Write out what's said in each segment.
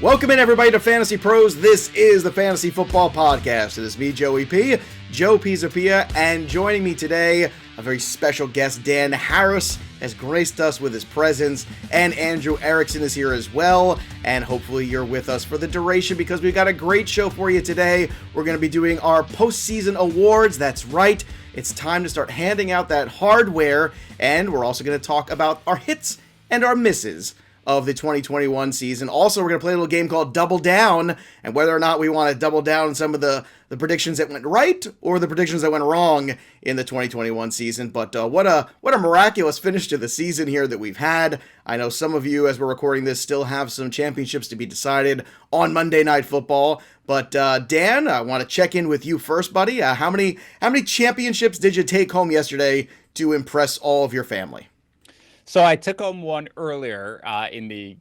Welcome in, everybody, to Fantasy Pros. This is the Fantasy Football Podcast. It is me, Joey P, Joe Pizzapia, and joining me today, a very special guest, Dan Harris, has graced us with his presence, and Andrew Erickson is here as well, and hopefully you're with us for the duration because we've got a great show for you today. We're going to be doing our postseason awards. That's right. It's time to start handing out that hardware, and we're also going to talk about our hits and our misses of the 2021 season. Also, we're going to play a little game called Double Down, and whether or not we want to double down on some of the predictions that went right or the predictions that went wrong in the 2021 season. But what a miraculous finish to the season here that we've had. I know some of you, as we're recording this, still have some championships to be decided on Monday Night Football. But Dan, I want to check in with you first, buddy. How many championships did you take home yesterday to impress all of your family? So I took home one earlier in the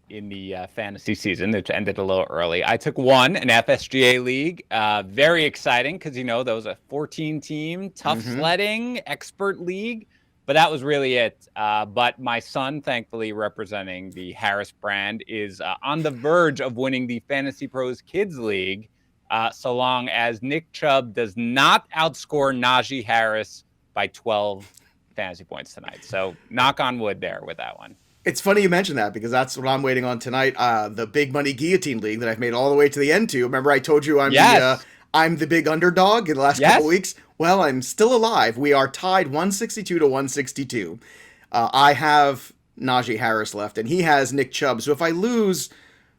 fantasy season, which ended a little early. I took one, an FSGA league. Very exciting because, that was a 14-team, tough sledding, expert league. But that was really it. But my son, thankfully, representing the Harris brand, is on the verge of winning the Fantasy Pros Kids League, so long as Nick Chubb does not outscore Najee Harris by 12 fantasy points tonight. So knock on wood there with that one. It's funny you mentioned that because that's what I'm waiting on tonight. The big money guillotine league that I've made all the way to the end to. Remember I told you I'm the big underdog in the last couple weeks? Well, I'm still alive. We are tied 162 to 162. I have Najee Harris left and he has Nick Chubb. So if I lose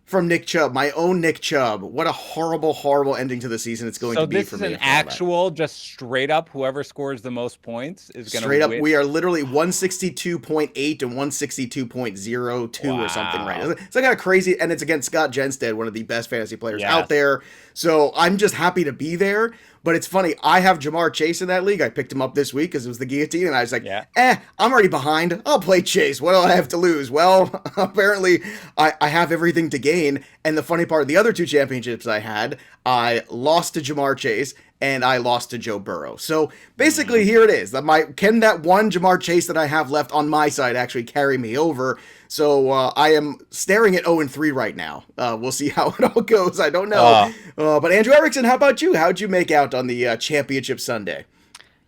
from Nick Chubb, my own Nick Chubb, what a horrible, horrible ending to the season it's going to be for me. So this is an actual, just straight up, whoever scores the most points is going to win. Straight up, we are literally 162.8 and 162.02 or something, right? It's like kind of crazy, and it's against Scott Jenstead, one of the best fantasy players out there. So I'm just happy to be there. But it's funny, I have Jamar Chase in that league. I picked him up this week because it was the guillotine, and I was like, I'm already behind. I'll play Chase. What do I have to lose? Well, apparently I have everything to gain. And the funny part, the other two championships I had, I lost to Jamar Chase, and I lost to Joe Burrow. So basically, here it is. Can that one Jamar Chase that I have left on my side actually carry me over? So I am staring at 0-3 right now. We'll see how it all goes. I don't know. But Andrew Erickson, how about you? How'd you make out on the championship Sunday?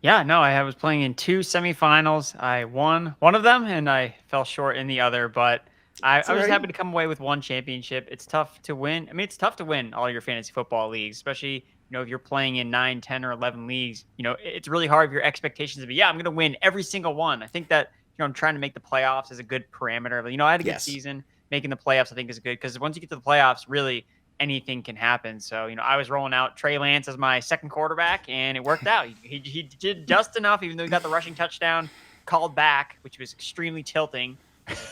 Yeah, no, I was playing in two semifinals. I won one of them, and I fell short in the other. But I was happy to come away with one championship. It's tough to win. I mean, it's tough to win all your fantasy football leagues, especially if you're playing in 9, 10, or 11 leagues. It's really hard for your expectations to be, I'm going to win every single one. I think that I'm trying to make the playoffs is a good parameter. I had a good season. Making the playoffs, I think, is good because once you get to the playoffs, really anything can happen. So, I was rolling out Trey Lance as my second quarterback, and it worked out. He did just enough, even though he got the rushing touchdown called back, which was extremely tilting.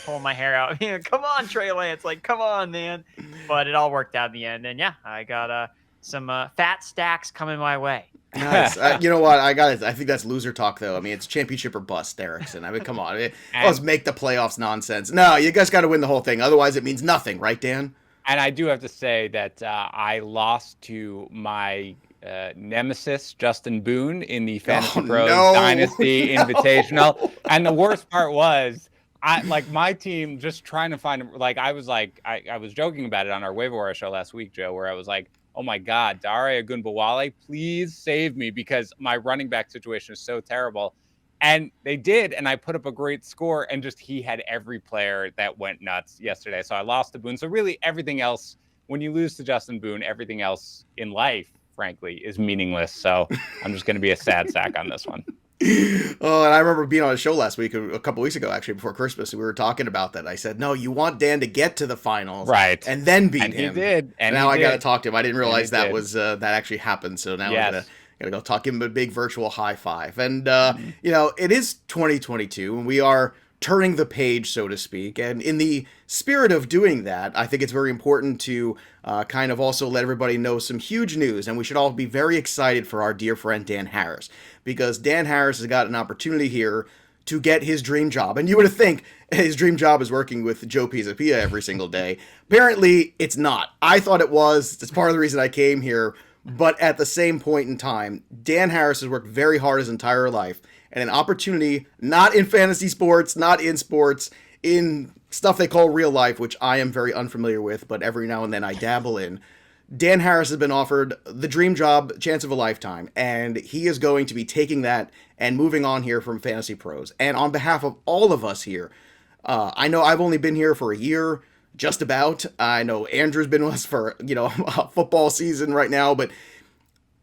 Pulling my hair out. Come on, Trey Lance. Come on, man. But it all worked out in the end. And, I got some fat stacks coming my way. Nice. You know what? I think that's loser talk, though. I mean, it's championship or bust, Erickson. I mean, come on. Let's make the playoffs nonsense. No, you guys got to win the whole thing. Otherwise, it means nothing, right, Dan? And I do have to say that I lost to my nemesis, Justin Boone, in the Fantasy Pros Dynasty Invitational. And the worst part was, my team just trying to find him. I was joking about it on our waiver wire show last week, Joe, where I was like, oh my God, Dare Ogunbowale, please save me because my running back situation is so terrible. And they did, and I put up a great score, and he had every player that went nuts yesterday. So I lost to Boone. So really everything else, when you lose to Justin Boone, everything else in life, frankly, is meaningless. So I'm just going to be a sad sack on this one. Oh, and I remember being on a show last week, a couple weeks ago, actually, before Christmas, and we were talking about that. I said, no, you want Dan to get to the finals, right, and then beat him. He did. And now I got to talk to him. I didn't realize that was that actually happened. So now I'm gonna go talk him a big virtual high five. And it is 2022, and we are turning the page, so to speak. And in the spirit of doing that, I think it's very important to kind of also let everybody know some huge news. And we should all be very excited for our dear friend Dan Harris, because Dan Harris has got an opportunity here to get his dream job. And you would think his dream job is working with Joe Pizzapia every single day. Apparently, it's not. I thought it was. It's part of the reason I came here. But at the same point in time, Dan Harris has worked very hard his entire life. And an opportunity, not in fantasy sports, not in sports, in stuff they call real life, which I am very unfamiliar with, but every now and then I dabble in. Dan Harris has been offered the dream job, chance of a lifetime, and he is going to be taking that and moving on here from Fantasy Pros. And on behalf of all of us here, I know I've only been here for a year, just about. I know Andrew's been with us for, football season right now, but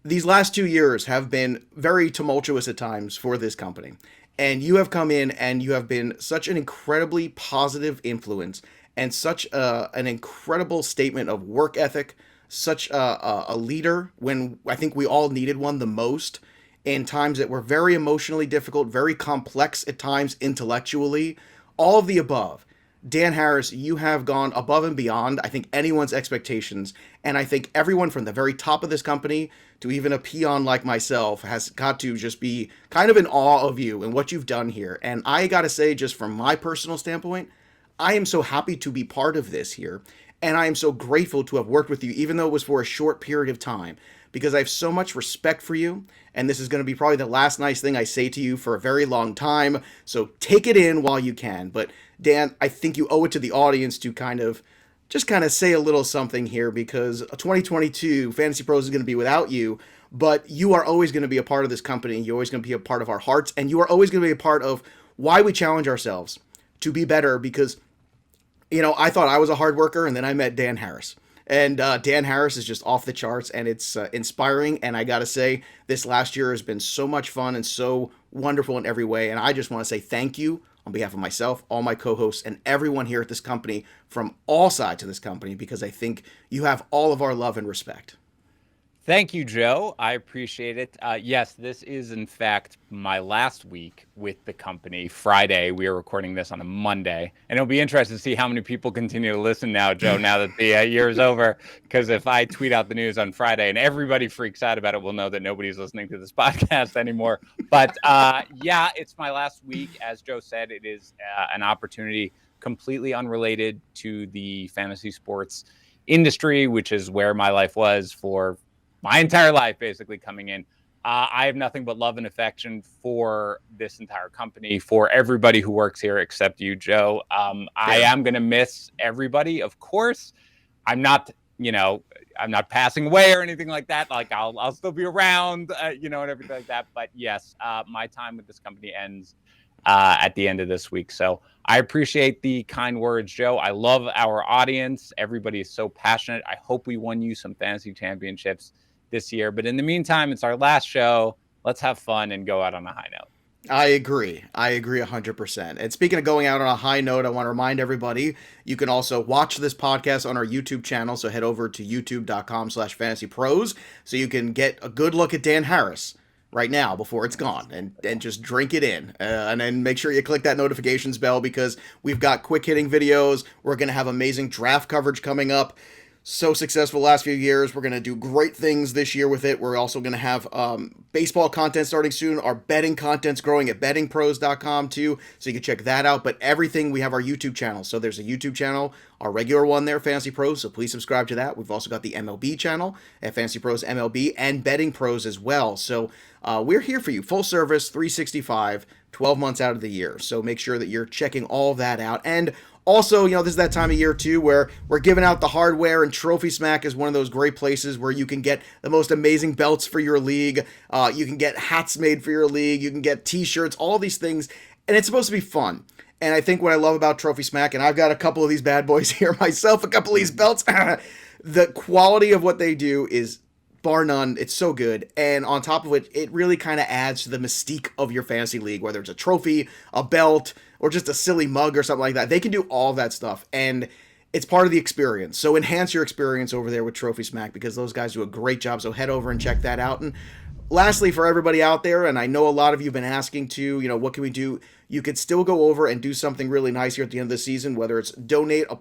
these last 2 years have been very tumultuous at times for this company. And you have come in and you have been such an incredibly positive influence and such an incredible statement of work ethic, such a leader when I think we all needed one the most in times that were very emotionally difficult, very complex at times intellectually, all of the above. Dan Harris, you have gone above and beyond, I think, anyone's expectations. And I think everyone from the very top of this company to even a peon like myself has got to just be kind of in awe of you and what you've done here. And I got to say, just from my personal standpoint, I am so happy to be part of this here. And I am so grateful to have worked with you, even though it was for a short period of time, because I have so much respect for you. And this is going to be probably the last nice thing I say to you for a very long time. So take it in while you can. But Dan, I think you owe it to the audience to kind of say a little something here, because 2022 Fantasy Pros is going to be without you, but you are always going to be a part of this company. You're always going to be a part of our hearts, and you are always going to be a part of why we challenge ourselves to be better, because, I thought I was a hard worker, and then I met Dan Harris. And Dan Harris is just off the charts, and it's inspiring. And I got to say, this last year has been so much fun and so wonderful in every way. And I just want to say thank you on behalf of myself, all my co-hosts, and everyone here at this company from all sides of this company, because I think you have all of our love and respect. Thank you, Joe. I appreciate it. Yes, this is, in fact, my last week with the company. Friday, we are recording this on a Monday. And it'll be interesting to see how many people continue to listen now, Joe, now that the year is over. Because if I tweet out the news on Friday and everybody freaks out about it, we'll know that nobody's listening to this podcast anymore. But yeah, it's my last week. As Joe said, it is an opportunity completely unrelated to the fantasy sports industry, which is where my life was for my entire life, basically, coming in. I have nothing but love and affection for this entire company, for everybody who works here except you, Joe. I am going to miss everybody, of course. I'm not passing away or anything like that. Like, I'll still be around, and everything like that. But yes, my time with this company ends at the end of this week. So I appreciate the kind words, Joe. I love our audience. Everybody is so passionate. I hope we won you some fantasy championships this year. But in the meantime, it's our last show. Let's have fun and go out on a high note. I agree 100%. And speaking of going out on a high note, I want to remind everybody, you can also watch this podcast on our YouTube channel. So head over to youtube.com/fantasypros so you can get a good look at Dan Harris right now before it's gone, and just drink it in. And then make sure you click that notifications bell, because we've got quick hitting videos. We're going to have amazing draft coverage coming up. So successful last few years. We're going to do great things this year with it. We're also going to have baseball content starting soon. Our betting content's growing at bettingpros.com too, so you can check that out. But everything, we have our YouTube channel. So there's a YouTube channel, our regular one there, Fantasy Pros, so please subscribe to that. We've also got the MLB channel at Fantasy Pros MLB, and Betting Pros as well. So we're here for you, full service, 365, 12 months out of the year. So make sure that you're checking all of that out. And also, this is that time of year, too, where we're giving out the hardware, and Trophy Smack is one of those great places where you can get the most amazing belts for your league. You can get hats made for your league. You can get T-shirts, all these things, and it's supposed to be fun. And I think what I love about Trophy Smack, and I've got a couple of these bad boys here myself, a couple of these belts, the quality of what they do is bar none. It's so good. And on top of it, it really kind of adds to the mystique of your fantasy league, whether it's a trophy, a belt, or just a silly mug or something like that. They can do all that stuff, and it's part of the experience. So enhance your experience over there with Trophy Smack, because those guys do a great job. So head over and check that out. And lastly, for everybody out there, and I know a lot of you have been asking to, what can we do? You could still go over and do something really nice here at the end of the season, whether it's donate a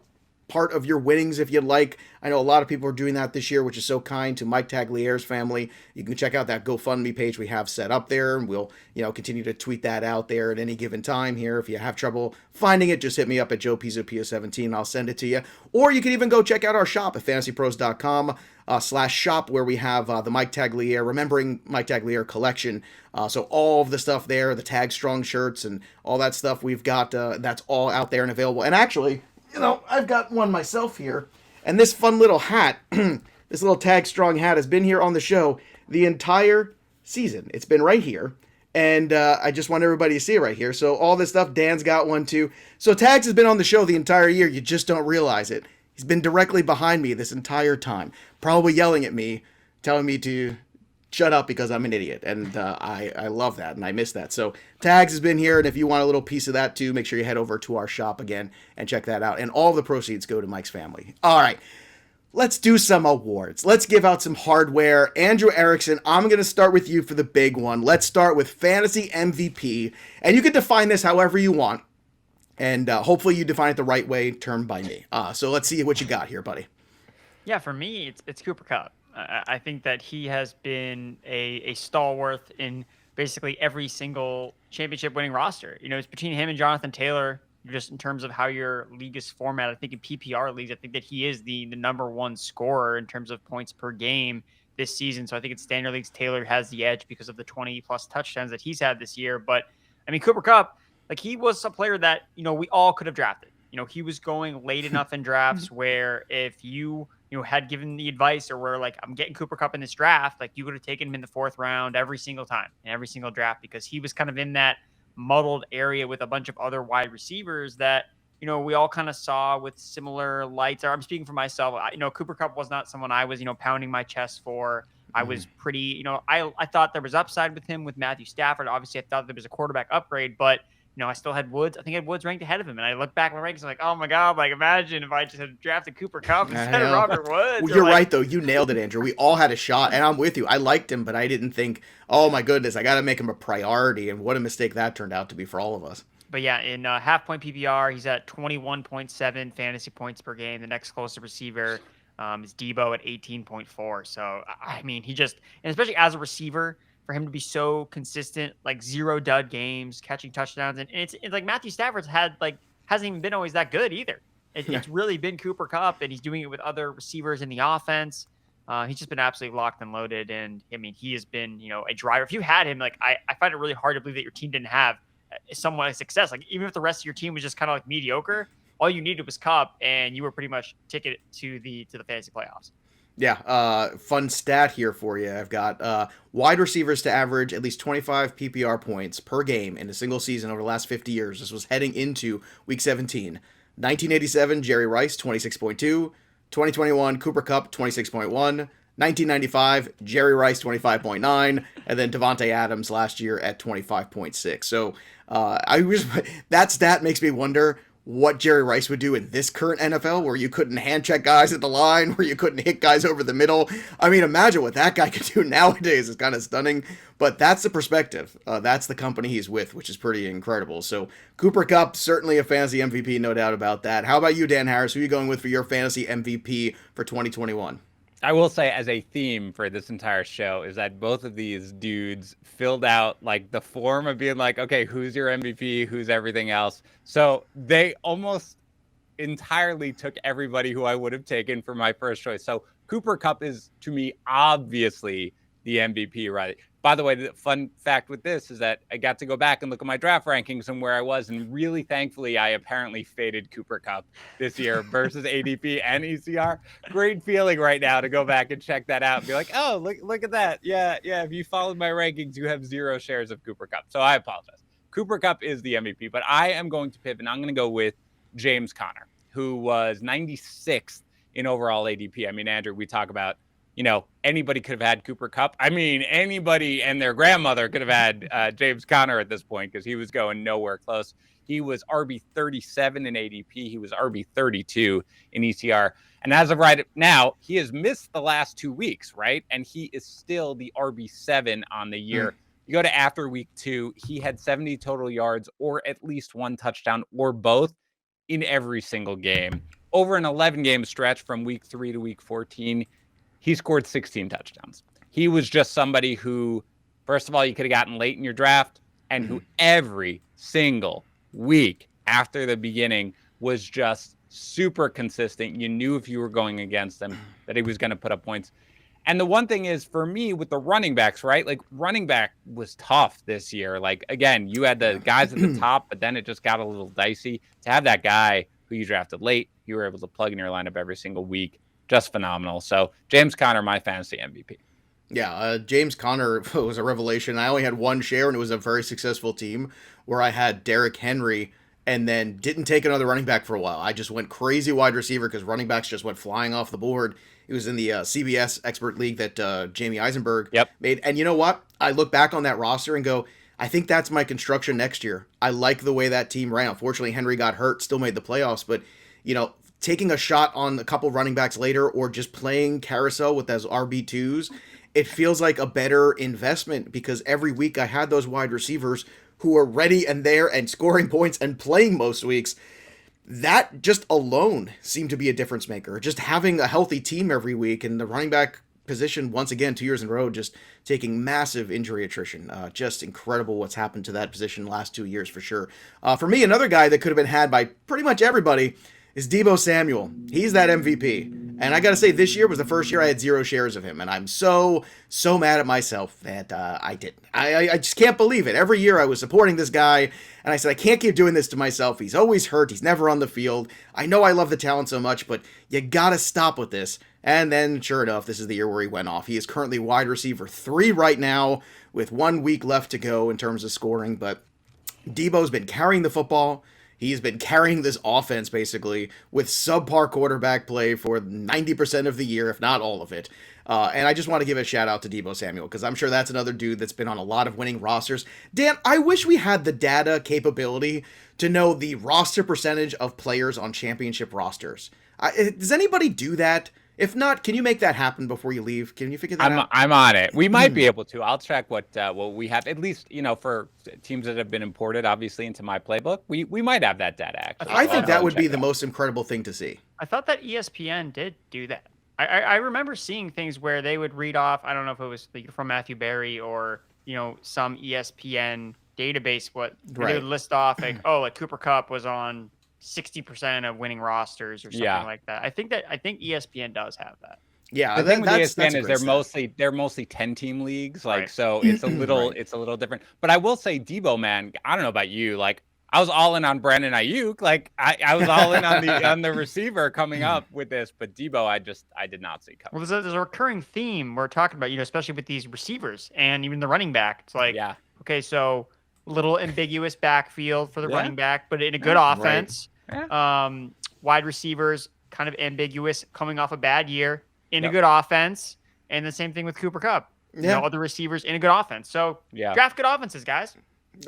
part of your winnings if you'd like. I know a lot of people are doing that this year, which is so kind to Mike Taglier's family. You can check out that GoFundMe page we have set up there, and we'll, continue to tweet that out there at any given time here. If you have trouble finding it, just hit me up at Joe Pizzapia 17. I'll send it to you. Or you can even go check out our shop at FantasyPros.com. /shop, where we have the Mike Tagliere, Remembering Mike Tagliere collection. So all of the stuff there, the Tag Strong shirts and all that stuff we've got, that's all out there and available. And actually, I've got one myself here. And this fun little hat, this little Tag Strong hat has been here on the show the entire season. It's been right here. And I just want everybody to see it right here. So all this stuff, Dan's got one too. So Tags has been on the show the entire year. You just don't realize it. He's been directly behind me this entire time, probably yelling at me, telling me to shut up because I'm an idiot. And I love that, and I miss that. So Tags has been here, and if you want a little piece of that too, make sure you head over to our shop again and check that out. And all the proceeds go to Mike's family. All right, let's do some awards. Let's give out some hardware. Andrew Erickson, I'm going to start with you for the big one. Let's start with Fantasy MVP, and you can define this however you want. And hopefully you define it the right way, termed by me. So let's see what you got here, buddy. Yeah, for me, it's Cooper Kupp. I think that he has been a stalwart in basically every single championship-winning roster. It's between him and Jonathan Taylor, just in terms of how your league is formatted. I think in PPR leagues, I think that he is the number one scorer in terms of points per game this season. So I think in standard leagues, Taylor has the edge because of the 20-plus touchdowns that he's had this year. But, Cooper Kupp, he was a player that, we all could have drafted. He was going late enough in drafts where if you had given the advice or were like, I'm getting Cooper Kupp in this draft, you would have taken him in the 4th round every single time in every single draft, because he was kind of in that muddled area with a bunch of other wide receivers that, we all kind of saw with similar lights. Or I'm speaking for myself. Cooper Kupp was not someone I was, pounding my chest for. I was pretty, I thought there was upside with him with Matthew Stafford. Obviously, I thought there was a quarterback upgrade, but I still had Woods. I think I had Woods ranked ahead of him. And I look back at my rankings, I'm like, oh my God, imagine if I just had drafted Cooper Kupp instead of Robert Woods. Well, you're right, though. You nailed it, Andrew. We all had a shot. And I'm with you. I liked him, but I didn't think, oh my goodness, I got to make him a priority. And what a mistake that turned out to be for all of us. But yeah, in half-point PPR, he's at 21.7 fantasy points per game. The next closest receiver is Debo at 18.4. So, he just, and especially as a receiver, for him to be so consistent, 0 dud games, catching touchdowns. And it's like Matthew Stafford's hasn't even been always that good either. It's really been Cooper Kupp, and he's doing it with other receivers in the offense. He's just been absolutely locked and loaded. And he has been, a driver. If you had him, I find it really hard to believe that your team didn't have somewhat of success. Even if the rest of your team was just kind of mediocre, all you needed was Kupp, and you were pretty much ticket to the fantasy playoffs. Yeah, fun stat here for you. I've got wide receivers to average at least 25 PPR points per game in a single season over the last 50 years. This was heading into Week 17. 1987, Jerry Rice, 26.2. 2021, Cooper Kupp, 26.1. 1995, Jerry Rice, 25.9. And then Devontae Adams last year at 25.6. So that stat makes me wonder what Jerry Rice would do in this current NFL, where you couldn't hand check guys at the line, where you couldn't hit guys over the middle. Imagine what that guy could do nowadays. Is kind of stunning, but that's the perspective. That's the company he's with, which is pretty incredible. So Cooper Kupp, certainly a fantasy MVP, no doubt about that. How about you, Dan Harris? Who are you going with for your fantasy MVP for 2021? I will say, as a theme for this entire show, is that both of these dudes filled out the form of being okay, who's your MVP, who's everything else. So they almost entirely took everybody who I would have taken for my first choice. So Cooper Kupp is, to me, obviously the MVP, right? By the way, the fun fact with this is that I got to go back and look at my draft rankings and where I was, and really thankfully, I apparently faded Cooper Kupp this year versus ADP and ECR. Great feeling right now to go back and check that out and be like, oh, look at that. Yeah, if you followed my rankings, you have 0 shares of Cooper Kupp. So I apologize. Cooper Kupp is the MVP, but I am going to pivot, and I'm going to go with James Conner, who was 96th in overall ADP. Andrew, we talk about, anybody could have had Cooper Kupp. Anybody and their grandmother could have had James Conner at this point, because he was going nowhere close. He was RB 37 in ADP. He was RB 32 in ECR. And as of right now, he has missed the last 2 weeks, right? And he is still the RB 7 on the year. You go to after week 2, he had 70 total yards or at least 1 touchdown or both in every single game. over an 11-game stretch from week 3 to week 14, he scored 16 touchdowns. He was just somebody who, first of all, you could have gotten late in your draft, and who every single week after the beginning was just super consistent. You knew if you were going against him that he was going to put up points. And the one thing is, for me, with the running backs, right? Like, running back was tough this year. Like, again, you had the guys at the top, but then it just got a little dicey. To have that guy who you drafted late, you were able to plug in your lineup every single week, just phenomenal. So, James Conner, my fantasy MVP. Yeah, James Conner was a revelation. I only had one share, and it was a very successful team where I had Derrick Henry and then didn't take another running back for a while. I just went crazy wide receiver because running backs just went flying off the board. It was in the CBS Expert League that Jamie Eisenberg made. And you know what? I look back on that roster and go, I think that's my construction next year. I like the way that team ran. Unfortunately, Henry got hurt, still made the playoffs, but, you know, taking a shot on a couple running backs later or just playing carousel with those RB2s, it feels like a better investment because every week I had those wide receivers who are ready and there and scoring points and playing most weeks. That just alone seemed to be a difference maker. Just having a healthy team every week, and the running back position, once again, 2 years in a row, just taking massive injury attrition. Just incredible what's happened to that position the last 2 years for sure. For me, another guy that could have been had by pretty much everybody is Deebo Samuel. He's that MVP. And I got to say, this year was the first year I had 0 shares of him. And I'm so mad at myself that I didn't. I just can't believe it. Every year I was supporting this guy, and I said, I can't keep doing this to myself. He's always hurt. He's never on the field. I know I love the talent so much, but you got to stop with this. And then, sure enough, this is the year where he went off. He is currently wide receiver 3 right now with 1 week left to go in terms of scoring. But Deebo's been carrying the football. He's been carrying this offense, basically, with subpar quarterback play for 90% of the year, if not all of it. And I just want to give a shout-out to Deebo Samuel, because I'm sure that's another dude that's been on a lot of winning rosters. Dan, I wish we had the data capability to know the roster percentage of players on championship rosters. Does anybody do that? If not, can you make that happen before you leave? Can you figure that out? I'm on it. We might be able to. I'll check what we have. At least, you know, for teams that have been imported, obviously, into my playbook, we might have that data, actually. I think that would be the most incredible thing to see. I thought that ESPN did do that. I remember seeing things where they would read off, I don't know if it was from Matthew Berry or, you know, some ESPN database, they would list off, like, oh, like Cooper Kupp was on 60% of winning rosters or something like that. I think ESPN does have that. Yeah, the thing with ESPN is they're mostly 10-team leagues, like so it's a little different. But I will say, Deebo, man, I don't know about you, like I was all in on Brandon Ayuk, like I was all in on the receiver coming up with this, but Deebo, I did not see coming. Well, there's a recurring theme we're talking about, you know, especially with these receivers and even the running back. It's like, okay, so little ambiguous backfield for the running back, but in a good offense. Wide receivers kind of ambiguous, coming off a bad year in a good offense, and the same thing with Cooper Kupp. You know, other receivers in a good offense. So draft good offenses, guys.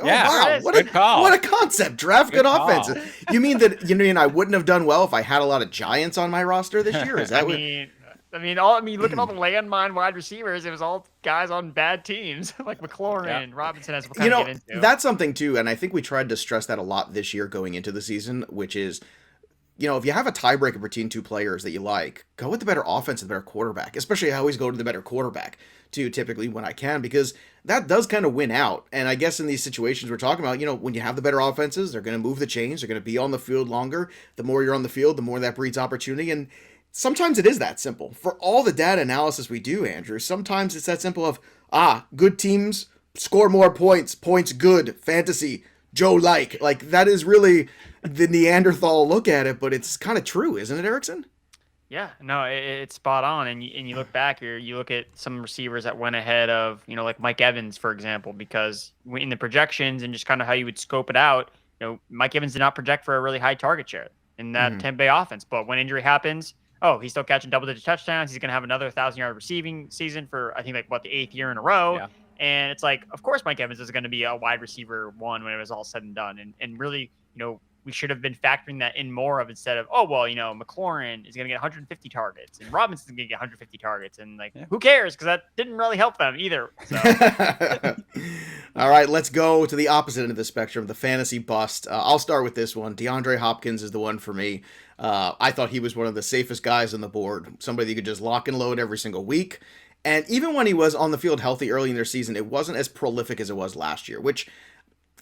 Oh, wow. What a concept. Draft good offenses. You mean that I wouldn't have done well if I had a lot of Giants on my roster this year? Is that I mean, look at all the landmine wide receivers. It was all guys on bad teams, like McLaurin, Robinson, as we'll kind of get into. That's something too, and I think we tried to stress that a lot this year going into the season, which is, you know, if you have a tiebreaker between 2 players that you like, go with the better offense and the better quarterback. Especially, I always go to the better quarterback too, typically when I can, because that does kind of win out. And I guess in these situations we're talking about, you know, when you have the better offenses, they're going to move the chains, they're going to be on the field longer. The more you're on the field, the more that breeds opportunity. And sometimes it is that simple. For all the data analysis we do, Andrew, sometimes it's that simple of, good teams score more points, good, fantasy, Joe like that is really the Neanderthal look at it, but it's kind of true, isn't it, Erickson? Yeah, no, it's spot on. And you look back here, you look at some receivers that went ahead of, you know, like Mike Evans, for example, because in the projections and just kind of how you would scope it out, you know, Mike Evans did not project for a really high target share in that Tampa Bay offense. But when injury happens, he's still catching double-digit touchdowns. He's going to have another 1,000-yard receiving season for, I think, like, the 8th year in a row. Yeah. And it's like, of course, Mike Evans is going to be a wide receiver 1 when it was all said and done. And really, you know, we should have been factoring that in more of instead of, oh, well, McLaurin is going to get 150 targets and Robinson's going to get 150 targets. And who cares? Because that didn't really help them either. So. All right, let's go to the opposite end of the spectrum, the fantasy bust. I'll start with this one. DeAndre Hopkins is the one for me. I thought he was one of the safest guys on the board, somebody you could just lock and load every single week. And even when he was on the field healthy early in their season, it wasn't as prolific as it was last year, which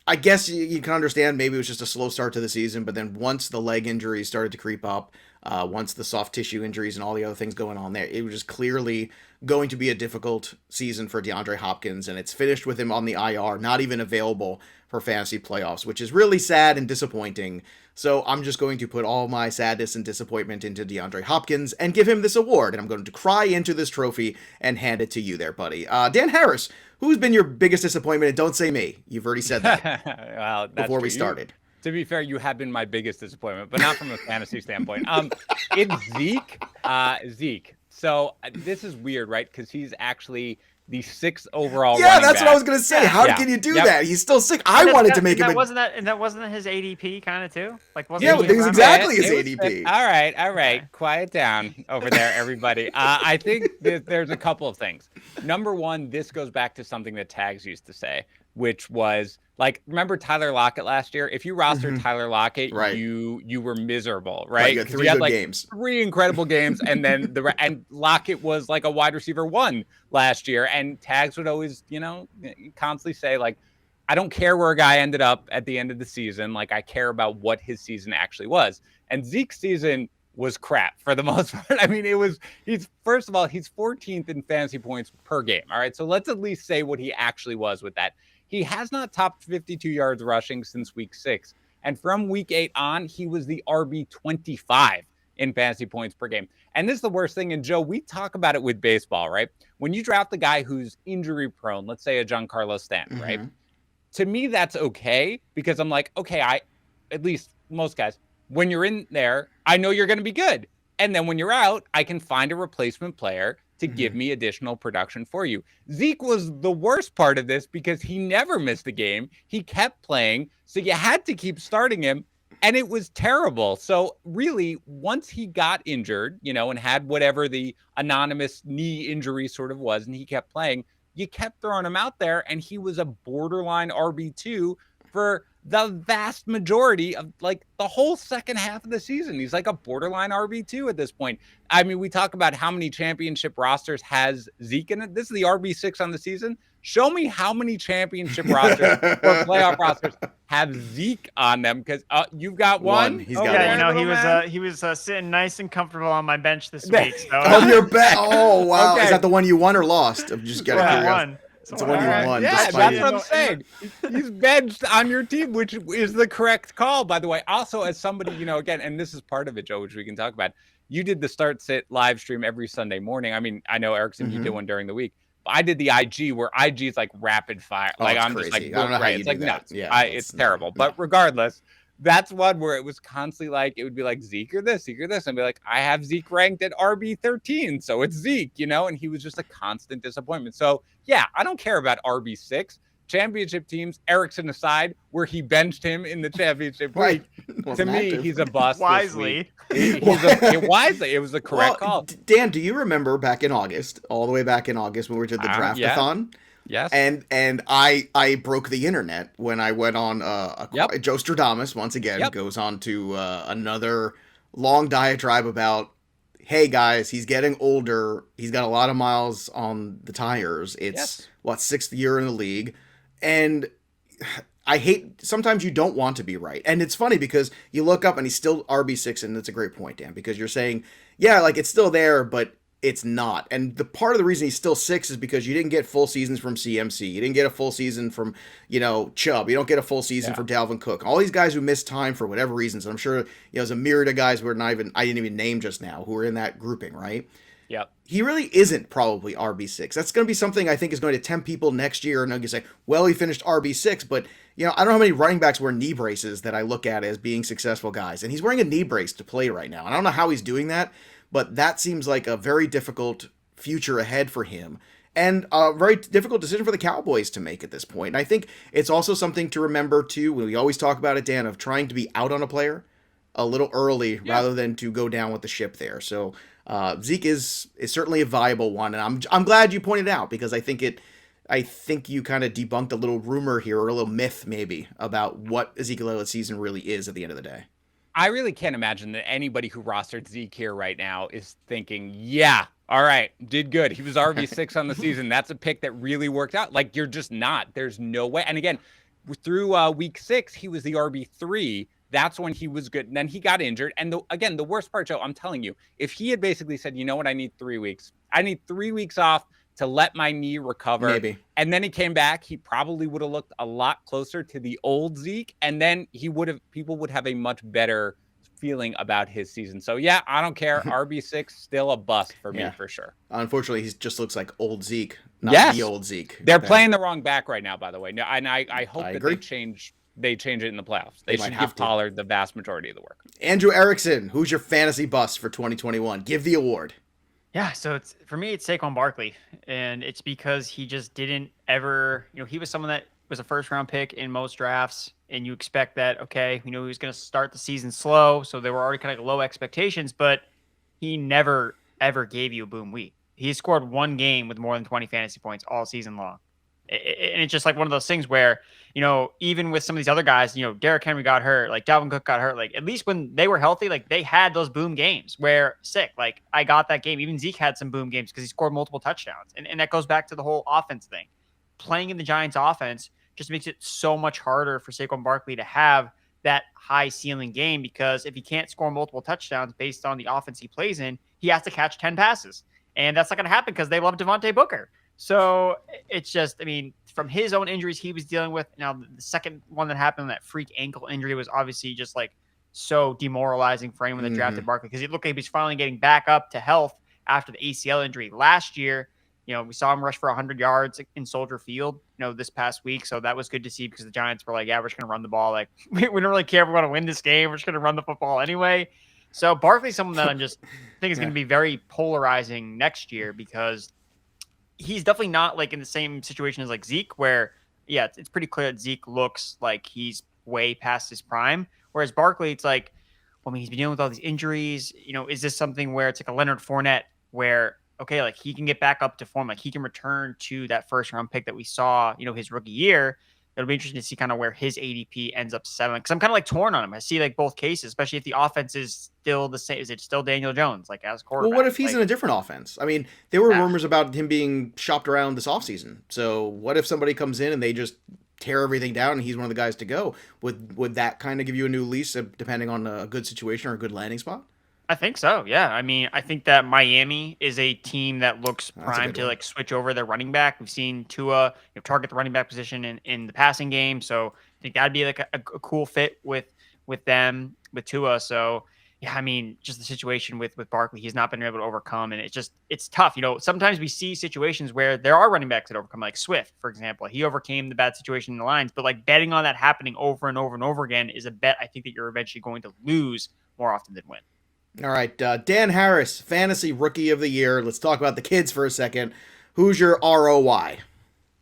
I guess you can understand. Maybe it was just a slow start to the season, but then once the leg injuries started to creep up, once the soft tissue injuries and all the other things going on there, it was just clearly going to be a difficult season for DeAndre Hopkins, and it's finished with him on the IR, not even available for fantasy playoffs, which is really sad and disappointing. So I'm just going to put all my sadness and disappointment into DeAndre Hopkins and give him this award, and I'm going to cry into this trophy and hand it to you there, buddy. Dan Harris, who's been your biggest disappointment? And don't say me. You've already said that well, before we started. To be fair, you have been my biggest disappointment, but not from a fantasy standpoint. It's Zeke. Zeke. So this is weird, right? Because he's actually the 6th overall. Yeah, that's what I was gonna say. How can you do that? He's still sick. I wanted to make him. Wasn't that his ADP kind of too? Yeah, it was exactly his ADP. All right. Okay. Quiet down over there, everybody. I think there's a couple of things. Number one, this goes back to something that Tags used to say, which was remember Tyler Lockett last year? If you rostered Tyler Lockett, right. you were miserable, right? You had 3 good games. 3 incredible games, and then and Lockett was like a wide receiver 1 last year, and Tags would always, constantly say I don't care where a guy ended up at the end of the season. I care about what his season actually was. And Zeke's season was crap for the most part. I mean, he's first of all, he's 14th in fantasy points per game. All right. So let's at least say what he actually was with that. He has not topped 52 yards rushing since week 6. And from week 8 on, he was the RB 25 in fantasy points per game. And this is the worst thing. And Joe, we talk about it with baseball, right? When you draft a guy who's injury prone, let's say a Giancarlo Stanton, right? To me, that's okay because I'm like, okay, at least most guys, when you're in there, I know you're going to be good. And then when you're out, I can find a replacement player to give me additional production for you. Zeke was the worst part of this because he never missed a game. He kept playing. So you had to keep starting him. And it was terrible. So really, once he got injured, and had whatever the anonymous knee injury sort of was, and he kept playing, you kept throwing him out there, and he was a borderline RB2 for the vast majority of the whole second half of the season. He's like a borderline RB2 at this point. I mean, we talk about how many championship rosters has Zeke in it. This is the RB6 on the season. Show me how many championship rosters or playoff rosters have Zeke on them, because you've got one. He's got one. He was sitting nice and comfortable on my bench this week. So. On your bench. Oh wow! Okay. Is that the one you won or lost? I'm just getting curious. It's the one you won. Yeah, that's what I'm saying. He's benched on your team, which is the correct call, by the way. Also, as somebody, again, and this is part of it, Joe, which we can talk about. You did the Start Sit live stream every Sunday morning. I mean, I know Erickson, you did one during the week. But I did the IG, where IG is rapid fire. I'm crazy. Just I don't know how you do nuts. That. Yeah, it's terrible. But regardless, that's one where it was constantly it would be Zeke or this, and be I have Zeke ranked at RB 13, so it's Zeke, and he was just a constant disappointment. So yeah, I don't care about RB 6. Championship teams, Erickson aside, where he benched him in the championship week. To me, he's a bust. Wisely. Wisely. It was the correct call. Dan, do you remember back in August, all the way back in August, when we did the draftathon? Yes. And I broke the internet when I went on Joe Stradamus once again goes on to another long diatribe about, hey guys, he's getting older. He's got a lot of miles on the tires. It's 6th year in the league. And I hate, sometimes you don't want to be right. And it's funny because you look up and he's still RB6, and that's a great point, Dan, because you're saying, it's still there, but it's not. And the part of the reason he's still 6 is because you didn't get full seasons from CMC. You didn't get a full season from, Chubb. You don't get a full season from Dalvin Cook. All these guys who missed time for whatever reasons. I'm sure, there's a myriad of guys who are I didn't even name just now, who are in that grouping, right? Yep. He really isn't probably RB6. That's going to be something I think is going to tempt people next year, and they're going to say, well, he finished RB6, but I don't know how many running backs wear knee braces that I look at as being successful guys. And he's wearing a knee brace to play right now. And I don't know how he's doing that, but that seems like a very difficult future ahead for him. and a very difficult decision for the Cowboys to make at this point. And I think it's also something to remember, too, when we always talk about it, Dan, of trying to be out on a player a little early rather than to go down with the ship there. So Zeke is certainly a viable one, and I'm glad you pointed it out, because I think you kind of debunked a little rumor here, or a little myth maybe, about what Ezekiel Elliott's season really is at the end of the day. I really can't imagine that anybody who rostered Zeke here right now is thinking, yeah, all right, did good. He was RB6 on the season. That's a pick that really worked out. Like, you're just not. There's no way. And again, through week 6, he was the RB3. That's when he was good. And then he got injured. And again, the worst part, Joe, I'm telling you, if he had basically said, you know what, I need 3 weeks. I need 3 weeks off to let my knee recover. Maybe. And then he came back, he probably would have looked a lot closer to the old Zeke. And then people would have a much better feeling about his season. So yeah, I don't care. RB6 still a bust for me for sure. Unfortunately, he just looks like old Zeke, not the old Zeke. They're playing the wrong back right now, by the way. No, and I hope that they change it in the playoffs. They should give Pollard the vast majority of the work. Andrew Erickson, who's your fantasy bust for 2021? Give the award. Yeah, so for me, it's Saquon Barkley, and it's because he just didn't ever, he was someone that was a first-round pick in most drafts, and you expect that, okay, he was going to start the season slow, so there were already kind of low expectations, but he never, ever gave you a boom week. He scored one game with more than 20 fantasy points all season long. And it's just like one of those things where, even with some of these other guys, Derrick Henry got hurt, like Dalvin Cook got hurt, like at least when they were healthy, like they had those boom games where like I got that game. Even Zeke had some boom games because he scored multiple touchdowns. And that goes back to the whole offense thing. Playing in the Giants offense just makes it so much harder for Saquon Barkley to have that high ceiling game, because if he can't score multiple touchdowns based on the offense he plays in, he has to catch 10 passes. And that's not going to happen because they love Devontae Booker. So it's just, from his own injuries he was dealing with. Now, the second one that happened, that freak ankle injury, was obviously just like so demoralizing for anyone that drafted Barkley, because it looked like he was finally getting back up to health after the ACL injury last year. We saw him rush for 100 yards in Soldier Field, this past week. So that was good to see, because the Giants were like, yeah, we're just going to run the ball. Like, we don't really care if we want to win this game. We're just going to run the football anyway. So Barkley's someone that I think is going to be very polarizing next year, because he's definitely not like in the same situation as like Zeke, where it's pretty clear that Zeke looks like he's way past his prime. Whereas Barkley, it's like, he's been dealing with all these injuries. Is this something where it's like a Leonard Fournette, where, okay, like he can get back up to form, like he can return to that first round pick that we saw, his rookie year. It'll be interesting to see kind of where his ADP ends up settling, because I'm kind of like torn on him. I see like both cases, especially if the offense is still the same. Is it still Daniel Jones, like as quarterback? Well, what if he's in a different offense? There were rumors about him being shopped around this offseason. So what if somebody comes in and they just tear everything down and he's one of the guys to go? Would that kind of give you a new lease, depending on a good situation or a good landing spot? I think so. Yeah. I think that Miami is a team that looks primed to like switch over their running back. We've seen Tua target the running back position in the passing game. So I think that'd be like a cool fit with them, with Tua. So yeah, just the situation with Barkley, he's not been able to overcome, and it's tough. Sometimes we see situations where there are running backs that overcome, like Swift, for example. He overcame the bad situation in the Lions, but like betting on that happening over and over and over again is a bet I think that you're eventually going to lose more often than win. All right, Dan Harris, Fantasy Rookie of the Year. Let's talk about the kids for a second. Who's your ROI?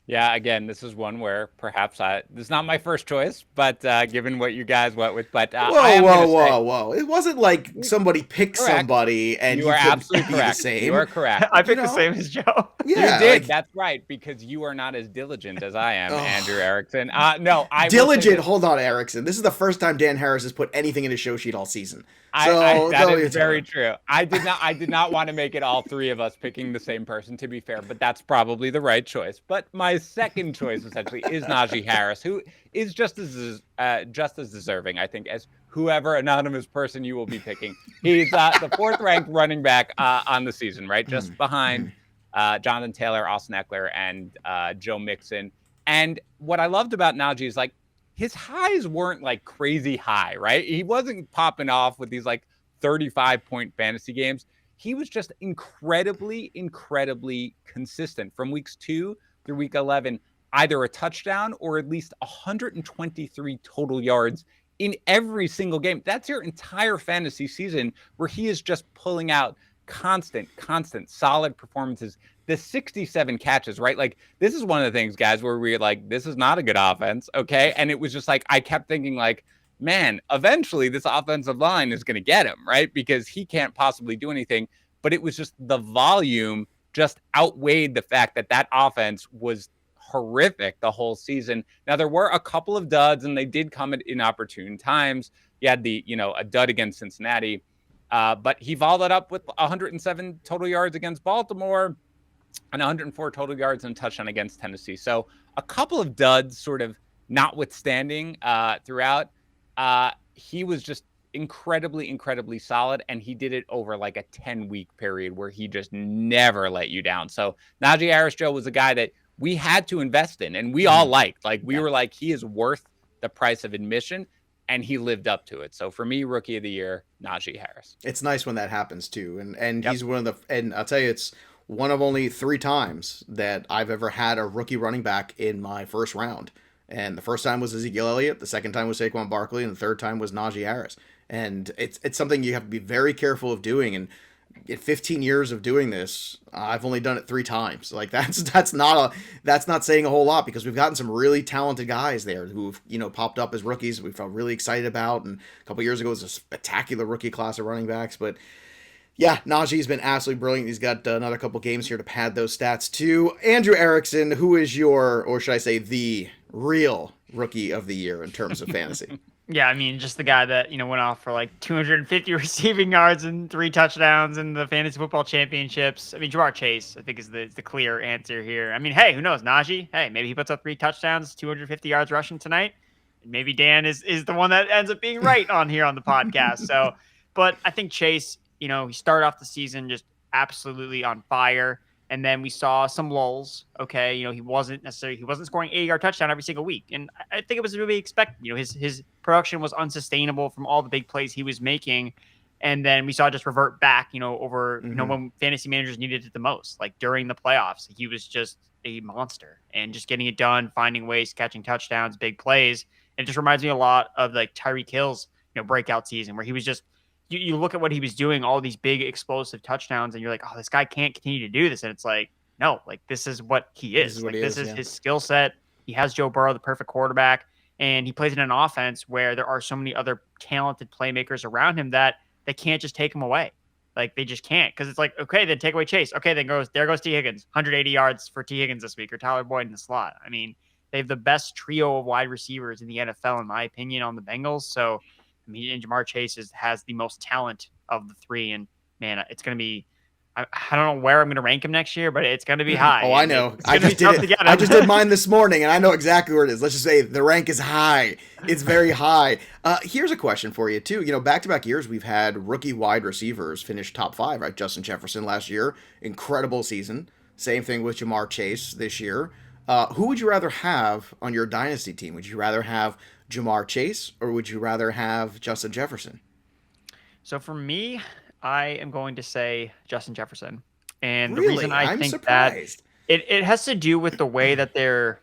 Yeah, again, this is one where perhaps this is not my first choice, but given what you guys went with, but whoa! It wasn't like somebody picked somebody and you are absolutely correct. The same. You are correct. I picked the same as Joe. Yeah, you did. That's right, because you are not as diligent as I am, Andrew Erickson. No, diligent. Hold on, Erickson. This is the first time Dan Harris has put anything in his show sheet all season. That is very true. I did not want to make it all three of us picking the same person, to be fair, but that's probably the right choice. But my second choice essentially is Najee Harris, who is just as deserving, I think, as whoever anonymous person you will be picking. He's the fourth-ranked running back on the season, right? Just behind Jonathan Taylor, Austin Eckler, and Joe Mixon. And what I loved about Najee is like, his highs weren't like crazy high, right? He wasn't popping off with these like 35-point fantasy games. He was just incredibly consistent from weeks 2 through week 11, either a touchdown or at least 123 total yards in every single game. That's your entire fantasy season, where he is just pulling out constant, solid performances. The 67 catches, right? Like, this is one of the things, guys, where we're like, this is not a good offense, okay? And it was just like, I kept thinking, like, man, eventually this offensive line is going to get him, right? Because he can't possibly do anything. But it was just the volume just outweighed the fact that that offense was horrific the whole season. Now, there were a couple of duds, and they did come at inopportune times. You had a dud against Cincinnati, but he followed up with 107 total yards against Baltimore and 104 total yards and a touchdown against Tennessee. So a couple of duds sort of notwithstanding throughout. He was just incredibly solid, and he did it over like a 10-week period where he just never let you down. So Najee Harris, Joe, was a guy that we had to invest in, and we all liked. Like, we were like, he is worth the price of admission, and he lived up to it. So for me, Rookie of the Year, Najee Harris. It's nice when that happens too, and he's one of the, and I'll tell you, it's one of only 3 times that I've ever had a rookie running back in my first round. And the first time was Ezekiel Elliott, the second time was Saquon Barkley, and the third time was Najee Harris. And it's something you have to be very careful of doing. And in 15 years of doing this, I've only done it 3 times. Like, that's not saying a whole lot, because we've gotten some really talented guys there who've popped up as rookies we felt really excited about. And a couple years ago it was a spectacular rookie class of running backs. But yeah, Najee's been absolutely brilliant. He's got another couple games here to pad those stats too. Andrew Erickson, who is your, or should I say, the real Rookie of the Year in terms of fantasy? Yeah, I mean, just the guy that, went off for like 250 receiving yards and 3 touchdowns in the fantasy football championships. I mean, Jamar Chase, I think, is the clear answer here. I mean, hey, who knows? Najee, hey, maybe he puts up 3 touchdowns, 250 yards rushing tonight. And maybe Dan is the one that ends up being right on here on the podcast. So, but I think Chase, he started off the season just absolutely on fire. And then we saw some lulls. Okay, he wasn't scoring 80-yard touchdown every single week, and I think it was to be expected. His production was unsustainable from all the big plays he was making, and then we saw it just revert back. Over when fantasy managers needed it the most, like during the playoffs, he was just a monster and just getting it done, finding ways, catching touchdowns, big plays. And it just reminds me a lot of like Tyreek Hill's breakout season, where he was just. You look at what he was doing, all these big explosive touchdowns, and you're like, oh, this guy can't continue to do this. And it's like, no, like, this is what he is. This is his skill set. He has Joe Burrow, the perfect quarterback, and he plays in an offense where there are so many other talented playmakers around him that they can't just take him away. Like, they just can't, because it's like, okay, then take away Chase. Okay, then there goes T. Higgins, 180 yards for T. Higgins this week, or Tyler Boyd in the slot. I mean, they have the best trio of wide receivers in the NFL, in my opinion, on the Bengals. So, I mean, and Jamar Chase has the most talent of the 3, and man, it's going to be. I don't know where I'm going to rank him next year, but it's going to be high. Oh, I know. I just did mine this morning, and I know exactly where it is. Let's just say the rank is high. It's very high. Here's a question for you too. Back-to-back years we've had rookie wide receivers finish top 5. Right, Justin Jefferson last year, incredible season. Same thing with Jamar Chase this year. Who would you rather have on your dynasty team? Would you rather have Jamar Chase, or would you rather have Justin Jefferson? So for me, I am going to say Justin Jefferson. And really? The reason I'm think surprised. That it has to do with the way that they're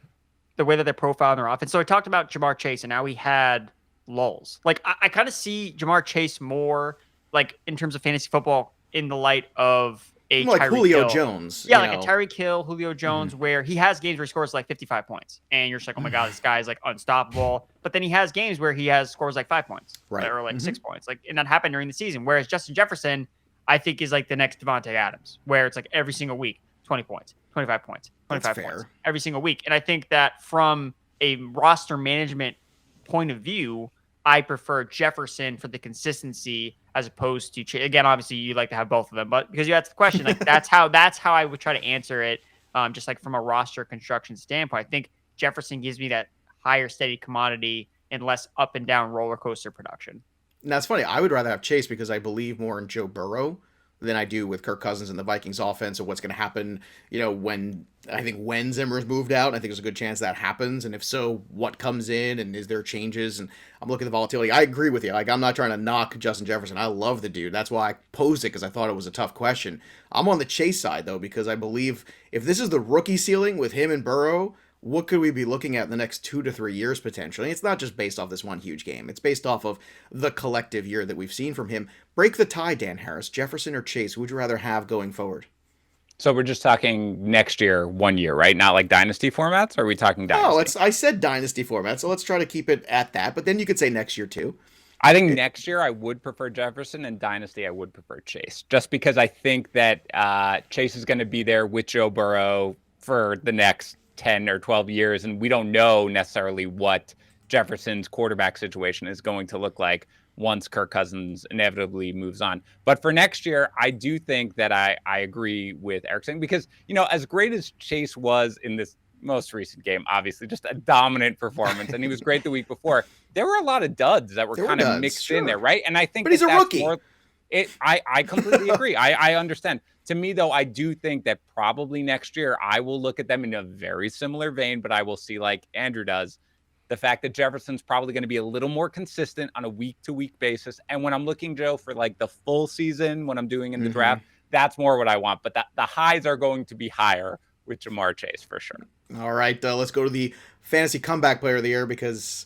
profiling their offense. So I talked about Jamar Chase, and now he had lulls. Like, I kind of see Jamar Chase more like in terms of fantasy football in the light of a like Tyreek Julio Hill. Jones. Yeah, like a Tyreek Hill, Julio Jones, where he has games where he scores like 55 points. And you're just like, oh my God, this guy's like unstoppable. But then he has games where he scores like 5 points. Right. Or like 6 points. Like, and that happened during the season. Whereas Justin Jefferson, I think, is like the next Devontae Adams, where it's like every single week, 20 points, 25 points, 25 points every single week. And I think that from a roster management point of view, I prefer Jefferson for the consistency as opposed to Chase. Again, obviously you'd like to have both of them, but because you asked the question, like that's how I would try to answer it. Just like from a roster construction standpoint, I think Jefferson gives me that higher steady commodity and less up and down roller coaster production. And that's funny. I would rather have Chase because I believe more in Joe Burrow than I do with Kirk Cousins and the Vikings offense, or what's going to happen, when Zimmer's moved out. I think there's a good chance that happens. And if so, what comes in, and is there changes? And I'm looking at the volatility. I agree with you. Like, I'm not trying to knock Justin Jefferson. I love the dude. That's why I posed it, because I thought it was a tough question. I'm on the Chase side, though, because I believe if this is the rookie ceiling with him and Burrow, what could we be looking at in the next 2 to 3 years potentially? It's not just based off this one huge game. It's based off of the collective year that we've seen from him. Break the tie, Dan Harris. Jefferson or Chase? Who would you rather have going forward? So we're just talking next year, 1 year, right? Not like dynasty formats? Or are we talking dynasty? Oh, I said dynasty format, so let's try to keep it at that. But then you could say next year too. I think next year I would prefer Jefferson, and dynasty I would prefer Chase, just because I think that Chase is going to be there with Joe Burrow for the next 10 or 12 years, and we don't know necessarily what Jefferson's quarterback situation is going to look like once Kirk Cousins inevitably moves on. But for next year, I do think that I agree with Erickson, because, as great as Chase was in this most recent game, obviously just a dominant performance, and he was great the week before, there were a lot of duds that were kind of mixed in there, right? And I think but he's a rookie. I completely agree. I understand. To me, though, I do think that probably next year I will look at them in a very similar vein, but I will see, like Andrew does, the fact that Jefferson's probably going to be a little more consistent on a week-to-week basis. And when I'm looking, Joe, for like the full season, when I'm doing in the draft, that's more what I want. But the highs are going to be higher with Ja'Marr Chase for sure. All right, let's go to the fantasy comeback player of the year, because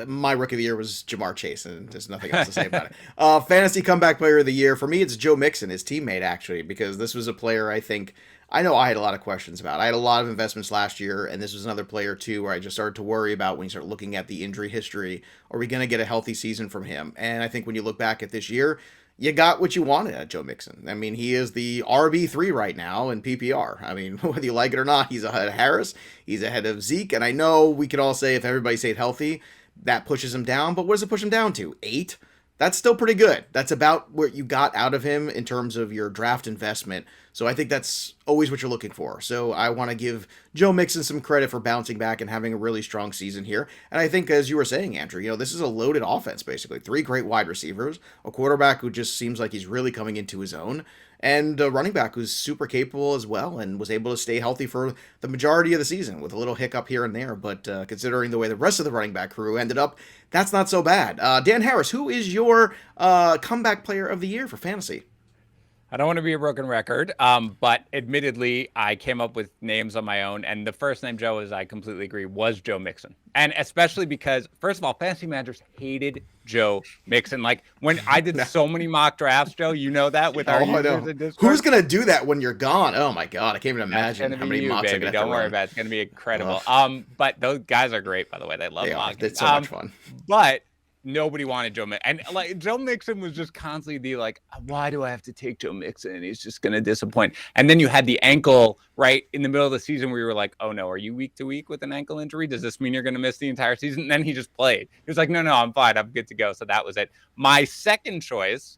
my rookie of the year was Ja'Marr Chase, and there's nothing else to say about it. Fantasy comeback player of the year, for me, it's Joe Mixon, his teammate, actually, because this was a player I know I had a lot of questions about. I had a lot of investments last year, and this was another player, too, where I just started to worry about when you start looking at the injury history. Are we going to get a healthy season from him? And I think when you look back at this year, you got what you wanted at Joe Mixon. I mean, he is the RB3 right now in PPR. I mean, whether you like it or not, he's ahead of Harris. He's ahead of Zeke. And I know we could all say if everybody stayed healthy, that pushes him down. But what does it push him down to? 8? That's still pretty good. That's about what you got out of him in terms of your draft investment. So I think that's always what you're looking for. So I want to give Joe Mixon some credit for bouncing back and having a really strong season here. And I think, as you were saying, Andrew, this is a loaded offense, basically. 3 great wide receivers, a quarterback who just seems like he's really coming into his own, and a running back who's super capable as well and was able to stay healthy for the majority of the season with a little hiccup here and there. But considering the way the rest of the running back crew ended up, that's not so bad. Dan Harris, who is your comeback player of the year for fantasy? I don't want to be a broken record, but admittedly, I came up with names on my own, and the first name, Joe, as I completely agree, was Joe Mixon. And especially because, first of all, fantasy managers hated Joe Mixon. Like, when I did so many mock drafts, Joe, you know that with our users in Discord. Who's going to do that when you're gone? Oh, my God. I can't even imagine how many mocks I got to Don't worry about it. It's going to be incredible. But those guys are great, by the way. They love mocking. It's so much fun. But nobody wanted Joe Mixon. And like Joe Mixon was just constantly the like, why do I have to take Joe Mixon? He's just going to disappoint. And then you had the ankle right in the middle of the season where you were like, oh no, are you week to week with an ankle injury? Does this mean you're going to miss the entire season? And then he just played. He was like, no, I'm fine. I'm good to go. So that was it. My second choice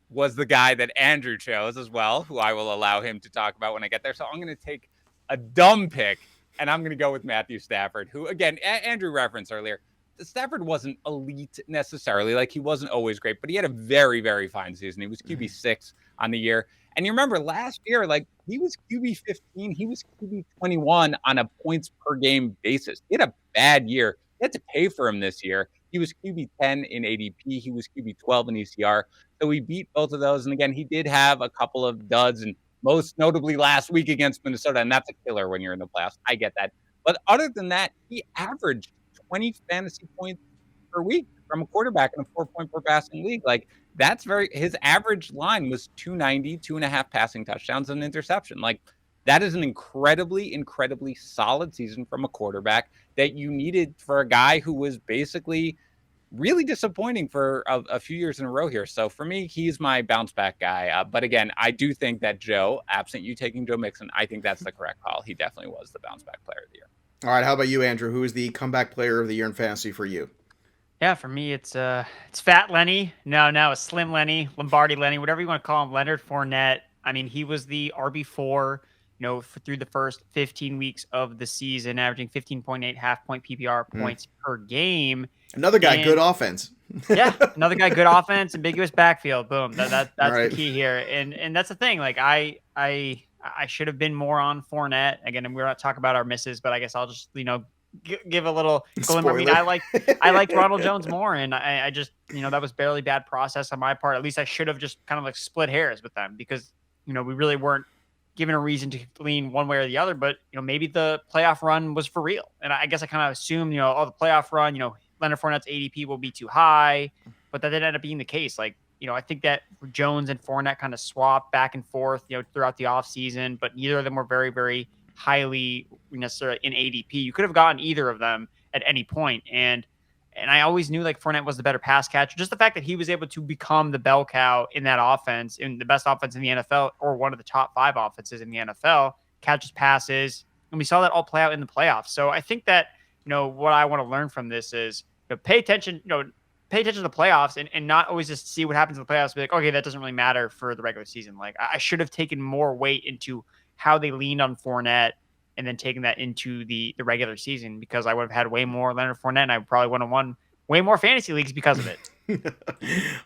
was the guy that Andrew chose as well, who I will allow him to talk about when I get there. So I'm going to take a dumb pick, and I'm going to go with Matthew Stafford, who, again, Andrew referenced earlier, Stafford wasn't elite necessarily. Like, he wasn't always great, but he had a very, very fine season. He was QB6 on the year. And you remember last year, like, he was QB15. He was QB21 on a points per game basis. He had a bad year. They had to pay for him this year. He was QB10 in ADP. He was QB12 in ECR. So we beat both of those. And again, he did have a couple of duds, and most notably last week against Minnesota. And that's a killer when you're in the playoffs. I get that. But other than that, he averaged 20 fantasy points per week from a quarterback in a 4-point per passing league. Like, that's his average line was 290, 2.5 passing touchdowns and an interception. Like, that is an incredibly, incredibly solid season from a quarterback that you needed for a guy who was basically really disappointing for a few years in a row here. So for me, he's my bounce back guy. But again, I do think that Joe, absent you taking Joe Mixon, I think that's the correct call. He definitely was the bounce back player of the year. All right, how about you, Andrew? Who is the comeback player of the year in fantasy for you? Yeah, for me, it's Fat Lenny. No, a Slim Lenny, Lombardi Lenny, whatever you want to call him. Leonard Fournette. I mean, he was the RB4, through the first 15 weeks of the season, averaging 15.8 half-point PPR points per game. Another guy, good offense. Yeah, another guy, good offense, ambiguous backfield. Boom. That's right. The key here. And that's the thing. Like, I should have been more on Fournette. Again, we're not talking about our misses, but I guess I'll just, give a little glimmer. I mean, I liked Ronald Jones more, and I just, that was barely bad process on my part. At least I should have just kind of like split hairs with them, because, we really weren't given a reason to lean one way or the other, but maybe the playoff run was for real. And I guess I kind of assumed, the playoff run, Leonard Fournette's ADP will be too high, but that didn't end up being the case. Like, I think that Jones and Fournette kind of swapped back and forth, throughout the offseason, but neither of them were very, very highly necessarily in ADP. You could have gotten either of them at any point. And I always knew like Fournette was the better pass catcher. Just the fact that he was able to become the bell cow in that offense, in the best offense in the NFL, or one of the top 5 offenses in the NFL, catches passes. And we saw that all play out in the playoffs. So I think that, what I want to learn from this is pay attention to the playoffs and not always just see what happens in the playoffs. Be like, okay, that doesn't really matter for the regular season. Like I should have taken more weight into how they leaned on Fournette and then taking that into the regular season, because I would have had way more Leonard Fournette and I probably would have won way more fantasy leagues because of it.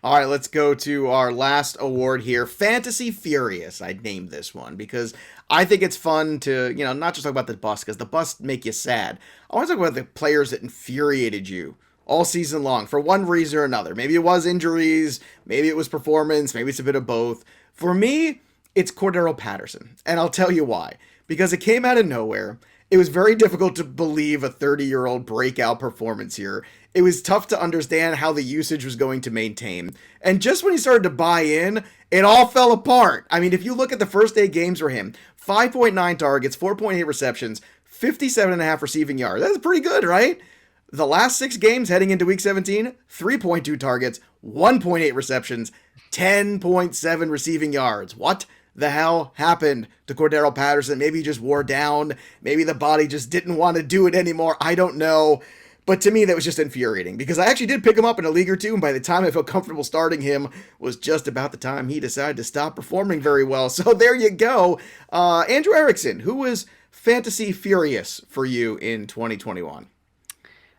All right, let's go to our last award here. Fantasy Furious. I named this one because I think it's fun to, not just talk about the bust, because the bust make you sad. I want to talk about the players that infuriated you all season long for one reason or another. Maybe it was injuries, maybe it was performance, maybe it's a bit of both. For me, it's Cordero Patterson, and I'll tell you why. Because it came out of nowhere. It was very difficult to believe a 30-year-old breakout performance here. It was tough to understand how the usage was going to maintain. And just when he started to buy in, it all fell apart. I mean, if you look at the first 8 games for him, 5.9 targets, 4.8 receptions, 57.5 receiving yards. That's pretty good, right? The last 6 games heading into week 17, 3.2 targets, 1.8 receptions, 10.7 receiving yards. What the hell happened to Cordero Patterson? Maybe he just wore down. Maybe the body just didn't want to do it anymore. I don't know. But to me, that was just infuriating because I actually did pick him up in a league or two. And by the time I felt comfortable starting him was just about the time he decided to stop performing very well. So there you go. Andrew Erickson, who was fantasy furious for you in 2021?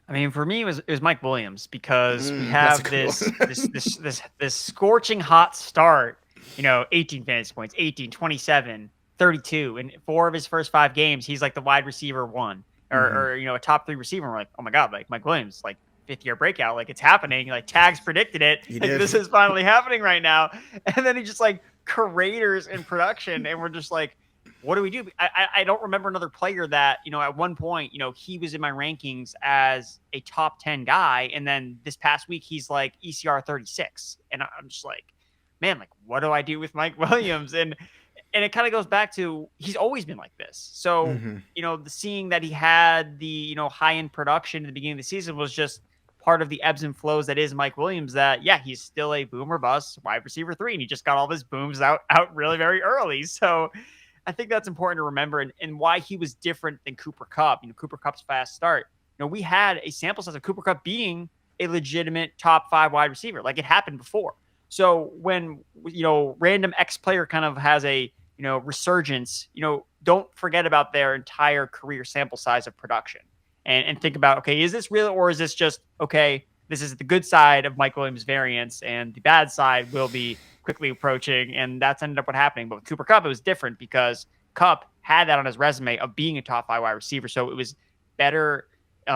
I mean, for me, it was Mike Williams, because we have this scorching hot start. 18 fantasy points, 18, 27, 32. In 4 of his first 5 games, he's like the wide receiver 1 or a top 3 receiver. And we're like, oh my God, like Mike Williams, like 5th-year breakout. Like it's happening. Like Tags predicted it. This is finally happening right now. And then he just like craters in production. And we're just like, what do we do? I don't remember another player that, at one point, he was in my rankings as a top 10 guy. And then this past week, he's like ECR 36. And I'm just like, man, like, what do I do with Mike Williams? And it kind of goes back to, he's always been like this. So, seeing that he had the, high-end production at the beginning of the season was just part of the ebbs and flows that is Mike Williams, that, yeah, he's still a boom or bust wide receiver 3, and he just got all of his booms out really very early. So I think that's important to remember, and why he was different than Cooper Kupp. Cooper Kupp's fast start. We had a sample size of Cooper Kupp being a legitimate top 5 wide receiver. Like it happened before. So when, random X player kind of has a, resurgence, don't forget about their entire career sample size of production and think about, okay, is this real, or is this just, okay, this is the good side of Mike Williams' variance and the bad side will be quickly approaching. And that's ended up what happening. But with Cooper Kupp, it was different because Kupp had that on his resume of being a top 5 wide receiver. So it was better. It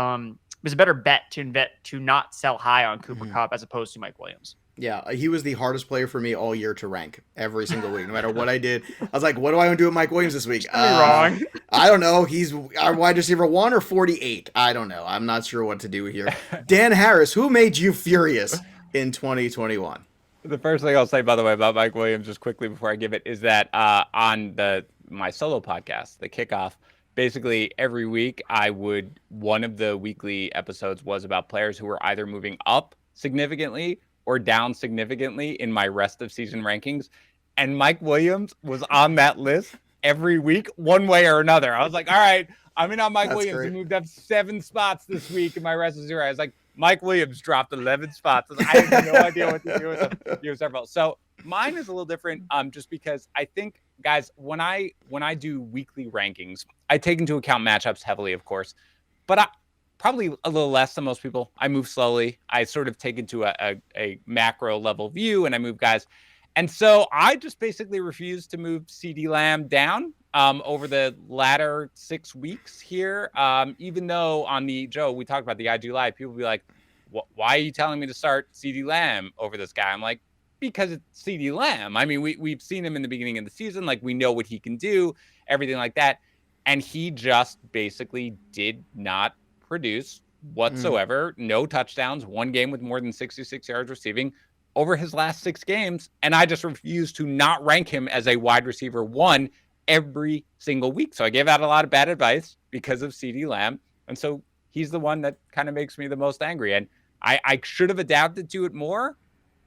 was a better bet to not sell high on Cooper Kupp as opposed to Mike Williams. Yeah, he was the hardest player for me all year to rank every single week, no matter what I did. I was like, what do I want to do with Mike Williams this week? Wrong. I don't know. He's our wide receiver 1 or 48. I don't know. I'm not sure what to do here. Dan Harris, who made you furious in 2021? The first thing I'll say, by the way, about Mike Williams, just quickly before I give it, is that on my solo podcast, The Kickoff, basically every week one of the weekly episodes was about players who were either moving up significantly or down significantly in my rest of season rankings. And Mike Williams was on that list every week, one way or another. I was like, all right, I'm in on Mike Williams. Great. He moved up 7 spots this week, and my rest is 0. I was like, Mike Williams dropped 11 spots. I have no idea what to do with him. He was several. So mine is a little different, just because I think, guys, when I do weekly rankings, I take into account matchups heavily, of course, but probably a little less than most people. I move slowly. I sort of take into a macro level view, and I move guys. And so I just basically refuse to move CD Lamb down over the latter 6 weeks here. Even though on Joe, we talked about the IG Live, people be like, why are you telling me to start CD Lamb over this guy? I'm like, because it's CeeDee Lamb. I mean, we've seen him in the beginning of the season. Like, we know what he can do, everything like that. And he just basically did not produce whatsoever. No touchdowns, one game with more than 66 yards receiving over his last 6 games. And I just refuse to not rank him as a wide receiver 1 every single week. So I gave out a lot of bad advice because of CeeDee Lamb. And so he's the one that kind of makes me the most angry. And I should have adapted to it more,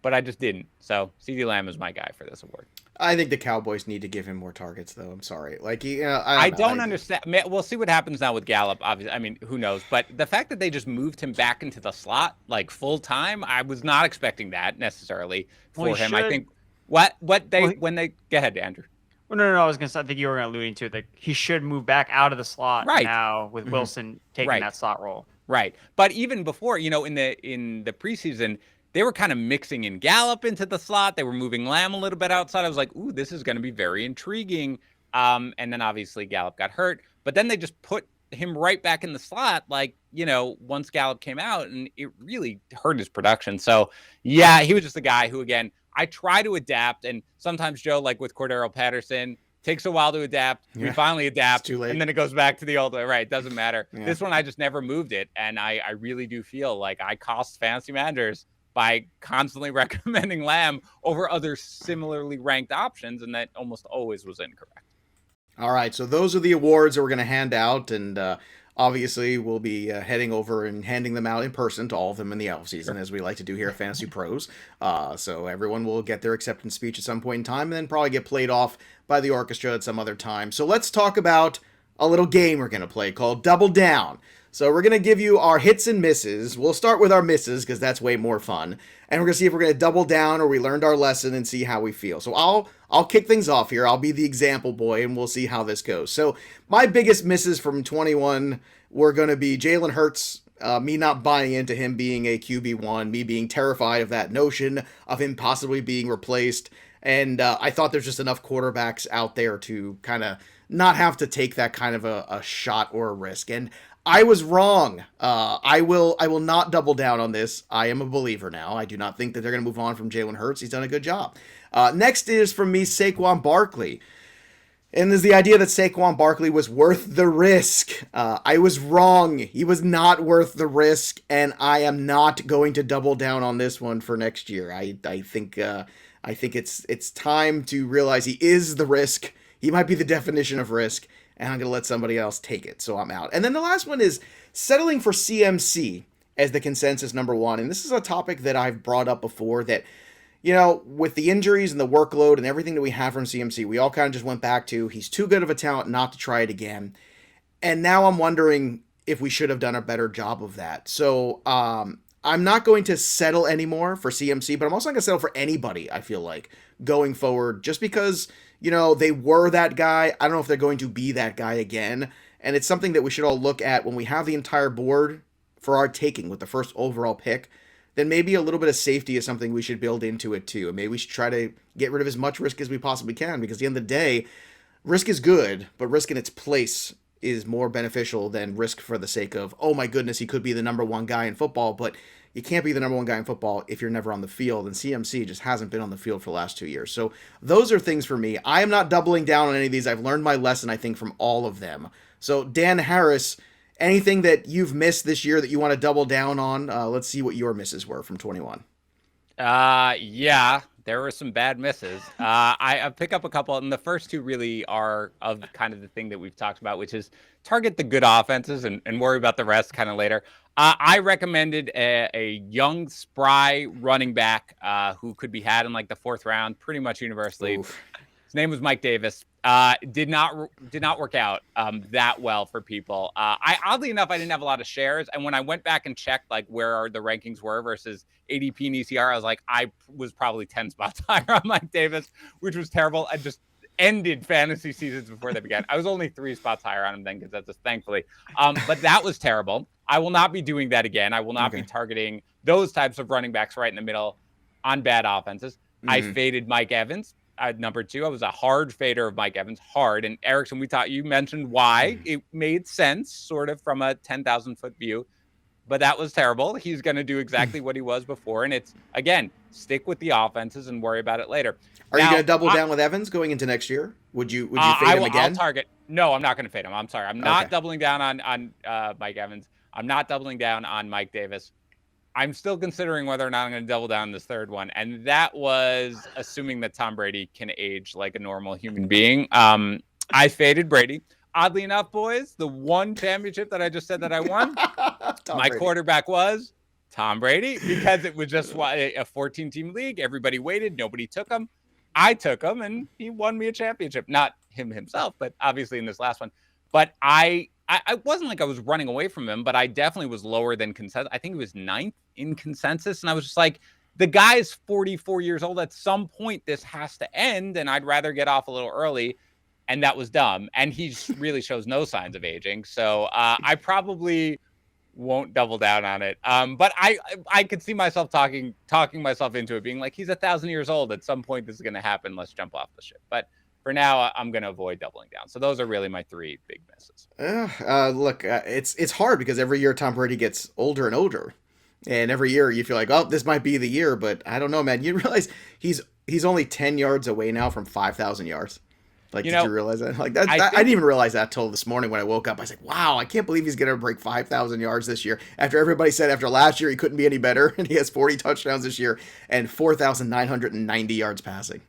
but I just didn't. So CeeDee Lamb is my guy for this award. I think the Cowboys need to give him more targets, though. I'm sorry. Like, I don't understand. We'll see what happens now with Gallup. Obviously, I mean, who knows? But the fact that they just moved him back into the slot like full time, I was not expecting that necessarily for him. I think when they go ahead, Andrew. Well, no. I was gonna say, I think you were alluding to it. Like, he should move back out of the slot now with Wilson taking that slot role. Right. But even before, in the preseason, they were kind of mixing in Gallup into the slot. They were moving Lamb a little bit outside. I was like, ooh, this is going to be very intriguing. And then obviously Gallup got hurt. But then they just put him right back in the slot, like, once Gallup came out, and it really hurt his production. So, yeah, he was just a guy who, again, I try to adapt. And sometimes, Joe, like with Cordero Patterson, takes a while to adapt. Yeah. We finally adapt, too late. And then it goes back to the old way. Right, it doesn't matter. Yeah. This one, I just never moved it. And I really do feel like I cost fantasy managers by constantly recommending Lamb over other similarly ranked options, and that almost always was incorrect. All right, so those are the awards that we're going to hand out, and obviously we'll be heading over and handing them out in person to all of them in the offseason, as we like to do here at Fantasy Pros. So everyone will get their acceptance speech at some point in time, and then probably get played off by the orchestra at some other time. So let's talk about a little game we're going to play called Double Down. So we're going to give you our hits and misses. We'll start with our misses because that's way more fun. And we're going to see if we're going to double down or we learned our lesson and see how we feel. So I'll kick things off here. I'll be the example boy and we'll see how this goes. So my biggest misses from 21 were going to be Jalen Hurts, me not buying into him being a QB1, me being terrified of that notion of him possibly being replaced. And I thought there's just enough quarterbacks out there to kind of not have to take that kind of a shot or a risk. And I was wrong. I will not double down on this. I am a believer now. I do not think that they're going to move on from Jalen Hurts. He's done a good job. Next is from me, Saquon Barkley. And there's the idea that Saquon Barkley was worth the risk. I was wrong. He was not worth the risk, and I am not going to double down on this one for next year. I think it's time to realize he is the risk. He might be the definition of risk, and I'm going to let somebody else take it, so I'm out. And then the last one is settling for CMC as the consensus number 1. And this is a topic that I've brought up before that, with the injuries and the workload and everything that we have from CMC, we all kind of just went back to he's too good of a talent not to try it again. And now I'm wondering if we should have done a better job of that. So I'm not going to settle anymore for CMC, but I'm also not going to settle for anybody, I feel like, going forward, just because they were that guy. I don't know if they're going to be that guy again. And it's something that we should all look at when we have the entire board for our taking with the first overall pick. Then maybe a little bit of safety is something we should build into it too. And maybe we should try to get rid of as much risk as we possibly can, because at the end of the day, risk is good, but risk in its place is more beneficial than risk for the sake of, oh my goodness, he could be the number 1 guy in football, but you can't be the number 1 guy in football if you're never on the field, and CMC just hasn't been on the field for the last 2 years. So those are things for me. I am not doubling down on any of these. I've learned my lesson, I think, from all of them. So Dan Harris, anything that you've missed this year that you want to double down on? Let's see what your misses were from 21. Yeah, there were some bad misses. I pick up a couple, and the first 2 really are of kind of the thing that we've talked about, which is target the good offenses and worry about the rest kind of later. I recommended a young, spry running back who could be had in like the 4th round, pretty much universally. Oof. His name was Mike Davis. Did not work out that well for people. Oddly enough, I didn't have a lot of shares, and when I went back and checked like where the rankings were versus ADP and ECR, I was like, I was probably 10 spots higher on Mike Davis, which was terrible. I just ended fantasy seasons before they began. I was only 3 spots higher on him then, because that's just thankfully. But that was terrible. I will not be doing that again. I will not be targeting those types of running backs right in the middle on bad offenses. Mm-hmm. I faded Mike Evans. Number 2, I was a hard fader of Mike Evans, hard. And Erickson, you mentioned why it made sense, sort of from a 10,000 foot view. but that was terrible. He's going to do exactly what he was before. And it's, again, stick with the offenses and worry about it later. Are you going to double down with Evans going into next year? Would you fade him again? I'll target. No, I'm not going to fade him. I'm sorry. I'm not doubling down on Mike Evans. I'm not doubling down on Mike Davis. I'm still considering whether or not I'm going to double down on this third one. And that was assuming that Tom Brady can age like a normal human being. I faded Brady. Oddly enough, boys, the one championship that I just said that I won, my quarterback was Tom Brady, because it was just a 14-team league. Everybody waited. Nobody took him. I took him, and he won me a championship. Not him himself, but obviously in this last one. But I wasn't like I was running away from him, but I definitely was lower than consensus. I think he was 9th in consensus. And I was just like, the guy's 44 years old. At some point, this has to end, and I'd rather get off a little early. And that was dumb. And he really shows no signs of aging. So I probably won't double down on it. But I could see myself talking myself into it, being like, he's 1,000 years old. At some point, this is going to happen. Let's jump off the ship. But for now, I'm going to avoid doubling down. So those are really my 3 big misses. Look, it's hard because every year Tom Brady gets older and older. And every year you feel like, oh, this might be the year. But I don't know, man. You realize he's only 10 yards away now from 5,000 yards. Like, did you realize that? Like, I didn't even realize that till this morning when I woke up. I was like, wow, I can't believe he's going to break 5,000 yards this year. After everybody said after last year he couldn't be any better, and he has 40 touchdowns this year and 4,990 yards passing.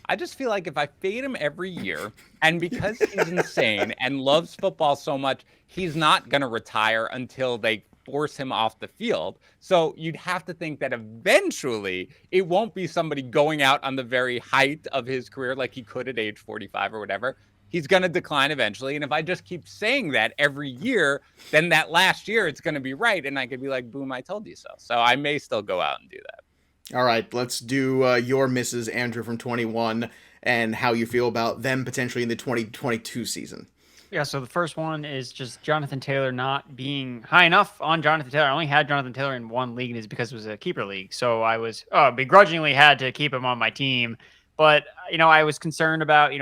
I just feel like if I fade him every year, and because he's insane and loves football so much, he's not going to retire until they force him off the field. So you'd have to think that eventually it won't be somebody going out on the very height of his career like he could at age 45 or whatever. He's going to decline eventually. And if I just keep saying that every year, then that last year it's going to be right. And I could be like, boom, I told you so. So I may still go out and do that. All right, let's do your misses, Andrew, from 21, and how you feel about them potentially in the 2022 season. Yeah, so the first one is just Jonathan Taylor not being high enough on Jonathan Taylor. I only had Jonathan Taylor in one league, and it's because it was a keeper league. So I was begrudgingly had to keep him on my team. But, I was concerned about,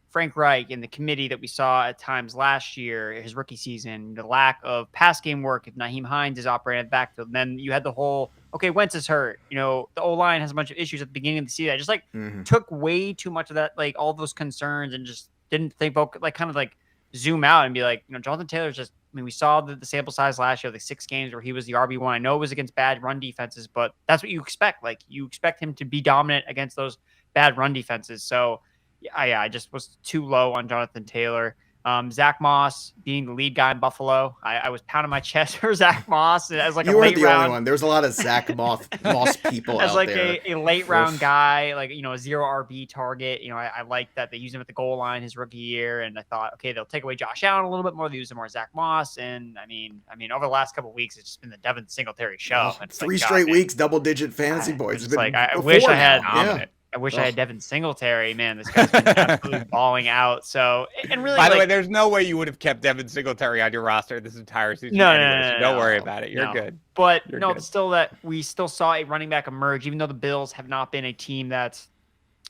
Frank Reich and the committee that we saw at times last year, his rookie season, the lack of pass game work if Nyheim Hines is operating at the backfield. And then you had the whole, Wentz is hurt. The O-line has a bunch of issues at the beginning of the season. I just took way too much of that, all those concerns, and just didn't think zoom out and be like, Jonathan Taylor's just, we saw the sample size last year, the 6 games where he was the RB1. I know it was against bad run defenses, but that's what you expect. Like, you expect him to be dominant against those bad run defenses. So, I just was too low on Jonathan Taylor. Zach Moss being the lead guy in Buffalo, I was pounding my chest for Zach Moss as like you a late round. You weren't the only one. There was a lot of Zach Moss people as out like there. a late round guy, a 0 RB target. I like that they used him at the goal line his rookie year, and I thought, okay, they'll take away Josh Allen a little bit more. They use him more Zach Moss, and I mean, over the last couple of weeks, it's just been the Devin Singletary show. 3 straight weeks, double-digit fantasy points. It's like I wish I had. I wish I had Devin Singletary. Man, this guy's been absolutely balling out. So, and really, by the way, there's no way you would have kept Devin Singletary on your roster this entire season. No, don't worry about it. You're good. But still that we still saw a running back emerge, even though the Bills have not been a team that's,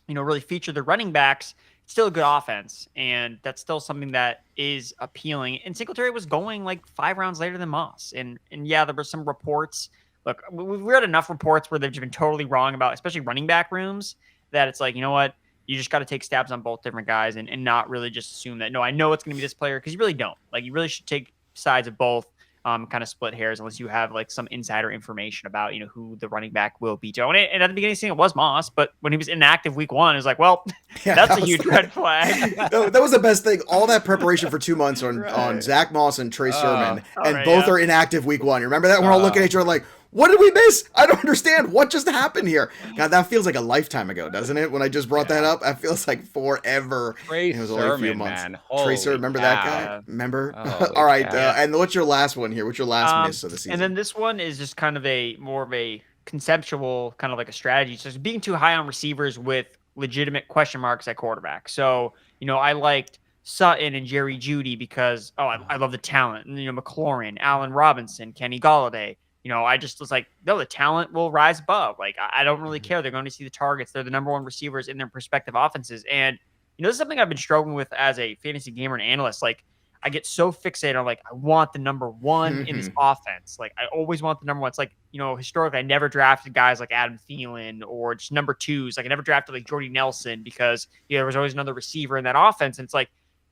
really featured their running backs. It's still a good offense, and that's still something that is appealing. And Singletary was going 5 rounds later than Moss. And yeah, there were some reports. Look, we've read enough reports where they've been totally wrong about, especially running back rooms, that it's like, you know what? You just got to take stabs on both different guys and not really just assume that, no, I know it's going to be this player, because you really don't. You really should take sides of both, kind of split hairs, unless you have some insider information about, who the running back will be. And at the beginning of the season, it was Moss, but when he was inactive week 1, it was like, well, that's a huge red flag. That was the best thing. All that preparation for 2 months on Zach Moss and Trey Sermon, and both are inactive week 1. You remember that? We're all looking at each other like, what did we miss? I don't understand. What just happened here? God, that feels like a lifetime ago, doesn't it? When I just brought that up, that feels like forever. Trey Sermon, only a few months. Man. Trey Sermon, remember that guy? Remember? All right. And what's your last one here? What's your last miss of the season? And then this one is just kind of more of a conceptual, kind of like a strategy. So being too high on receivers with legitimate question marks at quarterback. So, I liked Sutton and Jerry Jeudy because, I love the talent. And, McLaurin, Allen Robinson, Kenny Golladay. I just was like, no, the talent will rise above. I don't really care. They're going to see the targets. They're the number 1 receivers in their respective offenses. And, this is something I've been struggling with as a fantasy gamer and analyst. I get so fixated on like, I want the number one in this offense. Like, I always want the number one. It's like, historically, I never drafted guys like Adam Thielen or just number twos. Like, I never drafted like Jordy Nelson because there was always another receiver in that offense. And it's like,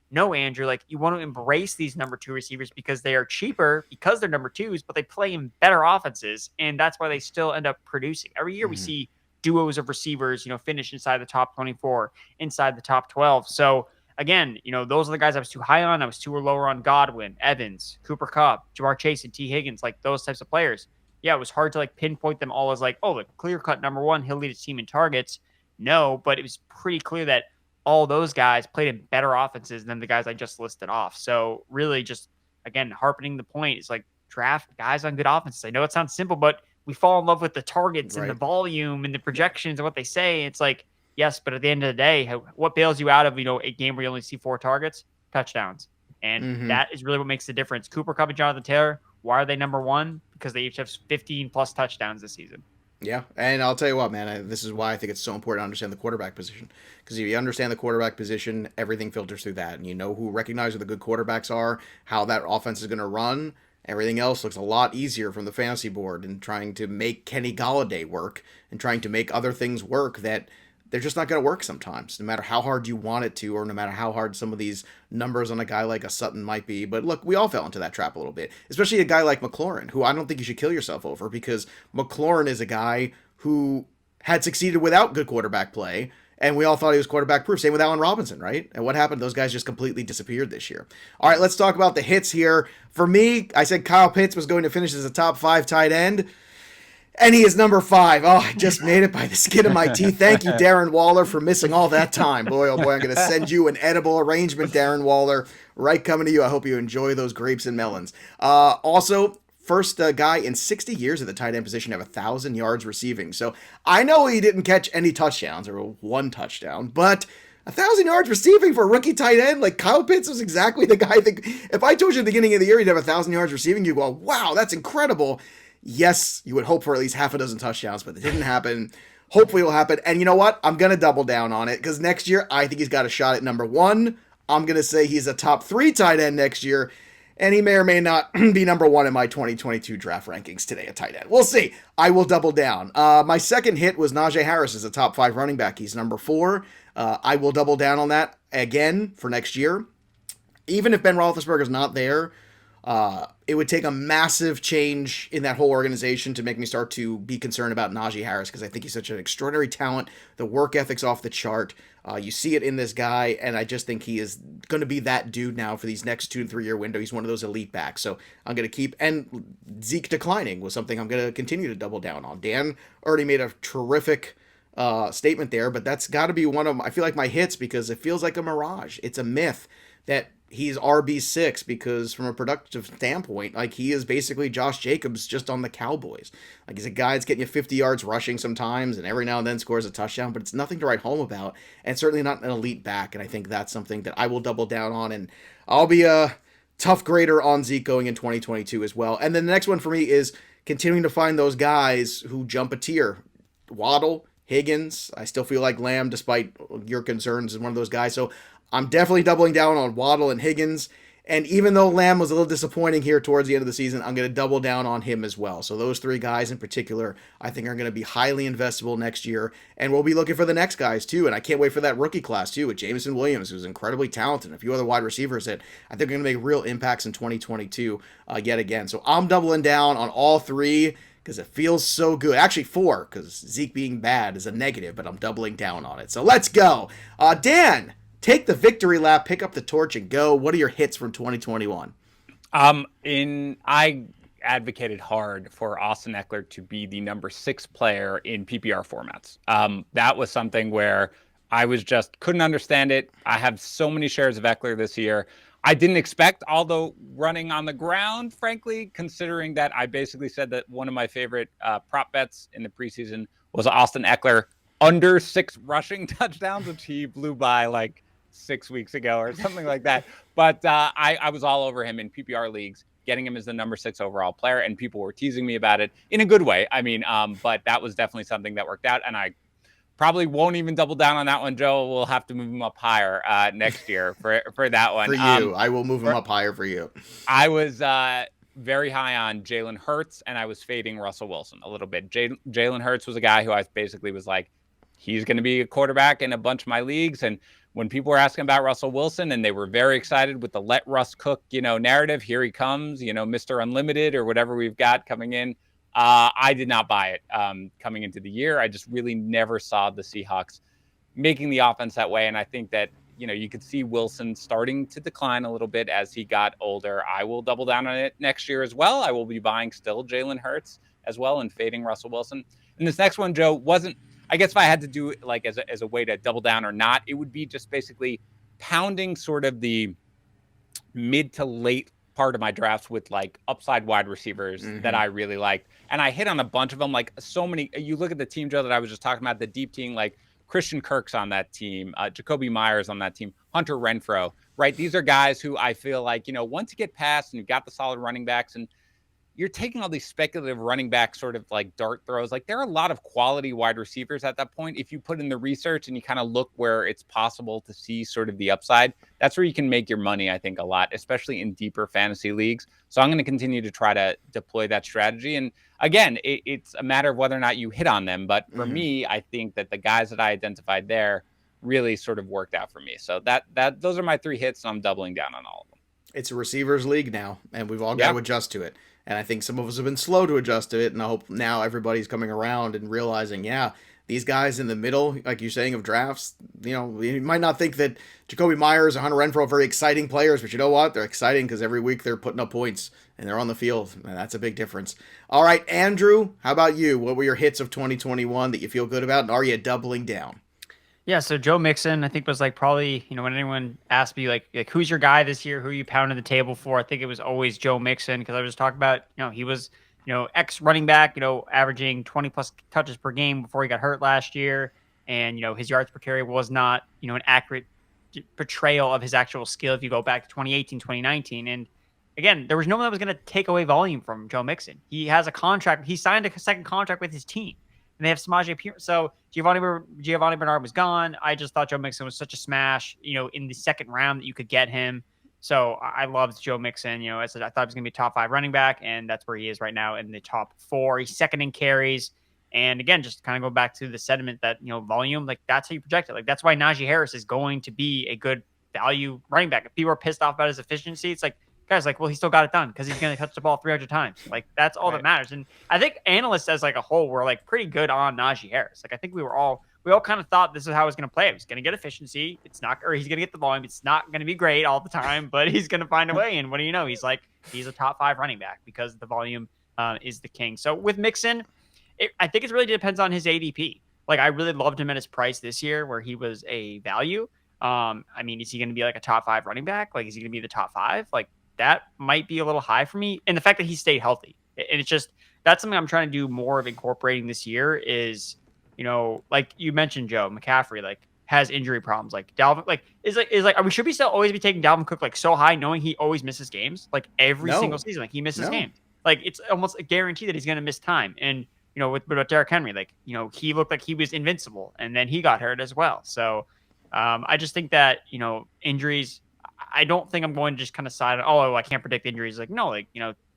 no, Andrew, like, you want to embrace these number two receivers because they are cheaper because they're number twos, but they play in better offenses. And that's why they still end up producing. Every year we see duos of receivers, finish inside the top 24, inside the top 12. So, again, those are the guys I was too high on. I was too lower on Godwin, Evans, Cooper Kupp, Jamar Chase, and T. Higgins, like those types of players. Yeah, it was hard to like pinpoint them all as like, oh, the clear-cut number one, he'll lead his team in targets. No, but it was pretty clear that all those guys played in better offenses than the guys I just listed off. So really just, again, harping the point is like draft guys on good offenses. I know it sounds simple, but we fall in love with the targets and the volume and the projections and what they say. It's like, yes, but at the end of the day, what bails you out of, a game where you only see 4 targets? Touchdowns. And that is really what makes the difference. Cooper Kupp and Jonathan Taylor, why are they number one? Because they each have 15 plus touchdowns this season. Yeah, and I'll tell you what, man, this is why I think it's so important to understand the quarterback position. Because if you understand the quarterback position, everything filters through that. And you know recognize who the good quarterbacks are, how that offense is going to run. Everything else looks a lot easier from the fantasy board, and trying to make Kenny Golladay work and trying to make other things work that they're just not going to work sometimes, no matter how hard you want it to, or no matter how hard some of these numbers on a guy like a Sutton might be. But look, we all fell into that trap a little bit, especially a guy like McLaurin, who I don't think you should kill yourself over, because McLaurin is a guy who had succeeded without good quarterback play, and we all thought he was quarterback proof. Same with Allen Robinson, right? And what happened? Those guys just completely disappeared this year. All right, let's talk about the hits here. For me, I said Kyle Pitts was going to finish as a top 5 tight end, and he is number 5. Oh, I just made it by the skin of my teeth. Thank you, Darren Waller, for missing all that time. Boy, oh boy, I'm going to send you an edible arrangement, Darren Waller, right coming to you. I hope you enjoy those grapes and melons. Also, first guy in 60 years at the tight end position to have 1,000 yards receiving. So I know he didn't catch any touchdowns, or 1 touchdown, but 1,000 yards receiving for a rookie tight end, like Kyle Pitts was exactly the guy. I think if I told you at the beginning of the year he'd have 1,000 yards receiving, you'd go, wow, that's incredible. Yes, you would hope for at least half a dozen touchdowns, but it didn't happen. Hopefully it'll happen. And you know what? I'm going to double down on it, because next year I think he's got a shot at number 1. I'm going to say he's a top 3 tight end next year, and he may or may not be number 1 in my 2022 draft rankings today at tight end. We'll see. I will double down. My second hit was Najee Harris as a top 5 running back. He's number 4. I will double down on that again for next year. Even if Ben Roethlisberger's not there, it would take a massive change in that whole organization to make me start to be concerned about Najee Harris, because I think he's such an extraordinary talent. The work ethic's off the chart. You see it in this guy, and I just think he is going to be that dude now for these next 2 to 3 year window. He's one of those elite backs. So I'm going to keep, and Zeke declining was something I'm going to continue to double down on. Dan already made a terrific statement there, but that's got to be one of, I feel like, my hits, because it feels like a mirage. It's a myth that he's RB6, because from a productive standpoint, like, he is basically Josh Jacobs just on the Cowboys. Like, he's a guy that's getting you 50 yards rushing sometimes, and every now and then scores a touchdown, but it's nothing to write home about, and certainly not an elite back. And I think that's something that I will double down on, and I'll be a tough grader on Zeke going in 2022 as well. And then the next one for me is continuing to find those guys who jump a tier. Waddle, Higgins. I still feel like Lamb, despite your concerns, is one of those guys. So I'm definitely doubling down on Waddle and Higgins. And even though Lamb was a little disappointing here towards the end of the season, I'm going to double down on him as well. So those 3 guys in particular, I think, are going to be highly investable next year. And we'll be looking for the next guys too. And I can't wait for that rookie class too, with Jameson Williams, who's incredibly talented, and a few other wide receivers that I think are going to make real impacts in 2022 yet again. So I'm doubling down on all 3, because it feels so good. Actually 4, because Zeke being bad is a negative, but I'm doubling down on it. So let's go. Dan, take the victory lap, pick up the torch, and go. What are your hits from 2021? I advocated hard for Austin Eckler to be the number 6 player in PPR formats. That was something where I was just couldn't understand it. I have so many shares of Eckler this year. I didn't expect, although running on the ground, frankly, considering that I basically said that one of my favorite prop bets in the preseason was Austin Eckler under 6 rushing touchdowns, which he blew by like 6 weeks ago or something like that. But I was all over him in PPR leagues, getting him as the number 6 overall player, and people were teasing me about it in a good way. I mean, but that was definitely something that worked out, and I Probably won't even double down on that one, Joe. We'll have to move him up higher next year for that one. For you, I will move him up higher for you. I was very high on Jalen Hurts, and I was fading Russell Wilson a little bit. Jalen Hurts was a guy who I basically was like, he's going to be a quarterback in a bunch of my leagues. And when people were asking about Russell Wilson, and they were very excited with the let Russ cook, narrative, here he comes, Mr. Unlimited or whatever we've got coming in. I did not buy it coming into the year. I just really never saw the Seahawks making the offense that way. And I think that, you could see Wilson starting to decline a little bit as he got older. I will double down on it next year as well. I will be buying still Jalen Hurts as well and fading Russell Wilson. And this next one, Joe, wasn't, I guess if I had to do it like as a way to double down or not, it would be just basically pounding sort of the mid to late part of my drafts with like upside wide receivers that I really liked. And I hit on a bunch of them, like so many. You look at the team, Joe, that I was just talking about, the deep team, like Christian Kirk's on that team, Jacoby Myers on that team, Hunter Renfrow, right? These are guys who I feel like, once you get past and you've got the solid running backs and you're taking all these speculative running back sort of like dart throws, like there are a lot of quality wide receivers at that point. If you put in the research and you kind of look where it's possible to see sort of the upside, that's where you can make your money, I think, a lot, especially in deeper fantasy leagues. So I'm going to continue to try to deploy that strategy. And again, it's a matter of whether or not you hit on them. But for me, I think that the guys that I identified there really sort of worked out for me. So those are my 3 hits, and I'm doubling down on all of them. It's a receivers league now, and we've all got to adjust to it. And I think some of us have been slow to adjust to it, and I hope now everybody's coming around and realizing, these guys in the middle, like you're saying, of drafts, you might not think that Jacoby Myers and Hunter Renfrow are very exciting players, but you know what? They're exciting because every week they're putting up points and they're on the field, and that's a big difference. All right, Andrew, how about you? What were your hits of 2021 that you feel good about, and are you doubling down? Yeah, so Joe Mixon, I think, was like probably, when anyone asked me like who's your guy this year, who you pounding the table for, I think it was always Joe Mixon, because I was talking about, he was, ex running back, averaging 20 plus touches per game before he got hurt last year. And, his yards per carry was not, an accurate portrayal of his actual skill if you go back to 2018, 2019. And again, there was no one that was going to take away volume from Joe Mixon. He has a contract. He signed a second contract with his team. And they have Samaje Perine. So Giovanni Bernard was gone. I just thought Joe Mixon was such a smash, in the second round that you could get him. So I loved Joe Mixon. I said I thought he was going to be a top 5 running back, and that's where he is right now in the top 4. He's second in carries. And again, just kind of go back to the sentiment that, volume, like that's how you project it. Like that's why Najee Harris is going to be a good value running back. If people are pissed off about his efficiency, it's like, guys, like, well, he still got it done because he's going to touch the ball 300 times. Like, that's all that matters. And I think analysts as like a whole were like pretty good on Najee Harris. Like, I think we all kind of thought this is how he's going to play. He's going to get efficiency. He's going to get the volume. It's not going to be great all the time, but he's going to find a way. And what do you know? He's a top 5 running back because the volume is the king. So with Mixon, I think it really depends on his ADP. Like, I really loved him at his price this year where he was a value. I mean, is he going to be like a top 5 running back? Like, is he going to be the top 5? Like, that might be a little high for me. And the fact that he stayed healthy. And it's just, that's something I'm trying to do more of incorporating this year is, like you mentioned, Joe, McCaffrey, like, has injury problems. Like, Dalvin, like, should we still always be taking Dalvin Cook, like, so high, knowing he always misses games? Like, every single season, like, he misses games. Like, it's almost a guarantee that he's going to miss time. And, with Derrick Henry, like, he looked like he was invincible, and then he got hurt as well. So, I just think that, injuries, I don't think I'm going to just kind of side on, I can't predict injuries. Like, no, like,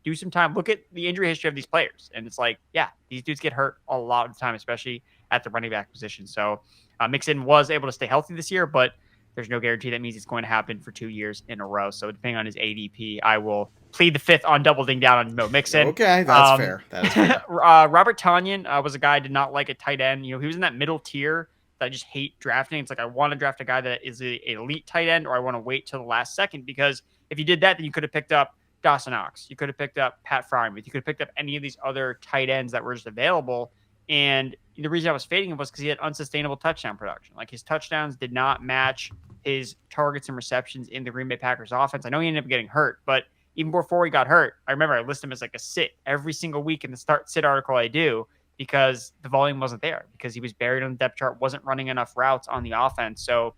do some time. Look at the injury history of these players. And it's like, yeah, these dudes get hurt a lot of the time, especially at the running back position. So Mixon was able to stay healthy this year, but there's no guarantee that means it's going to happen for 2 years in a row. So depending on his ADP, I will plead the 5th on doubling down on Joe Mixon. Okay, that's fair. That is fair. Robert Tonyan was a guy I did not like at tight end. He was in that middle tier that I just hate drafting. It's like I want to draft a guy that is an elite tight end, or I want to wait till the last second, because if you did that, then you could have picked up Dawson Knox. You could have picked up Pat Freiermuth. You could have picked up any of these other tight ends that were just available. And the reason I was fading him was because he had unsustainable touchdown production. Like, his touchdowns did not match his targets and receptions in the Green Bay Packers offense. I know he ended up getting hurt, but even before he got hurt, I remember I listed him as like a sit every single week in the sit article I do, because the volume wasn't there, because he was buried on the depth chart, wasn't running enough routes on the offense. So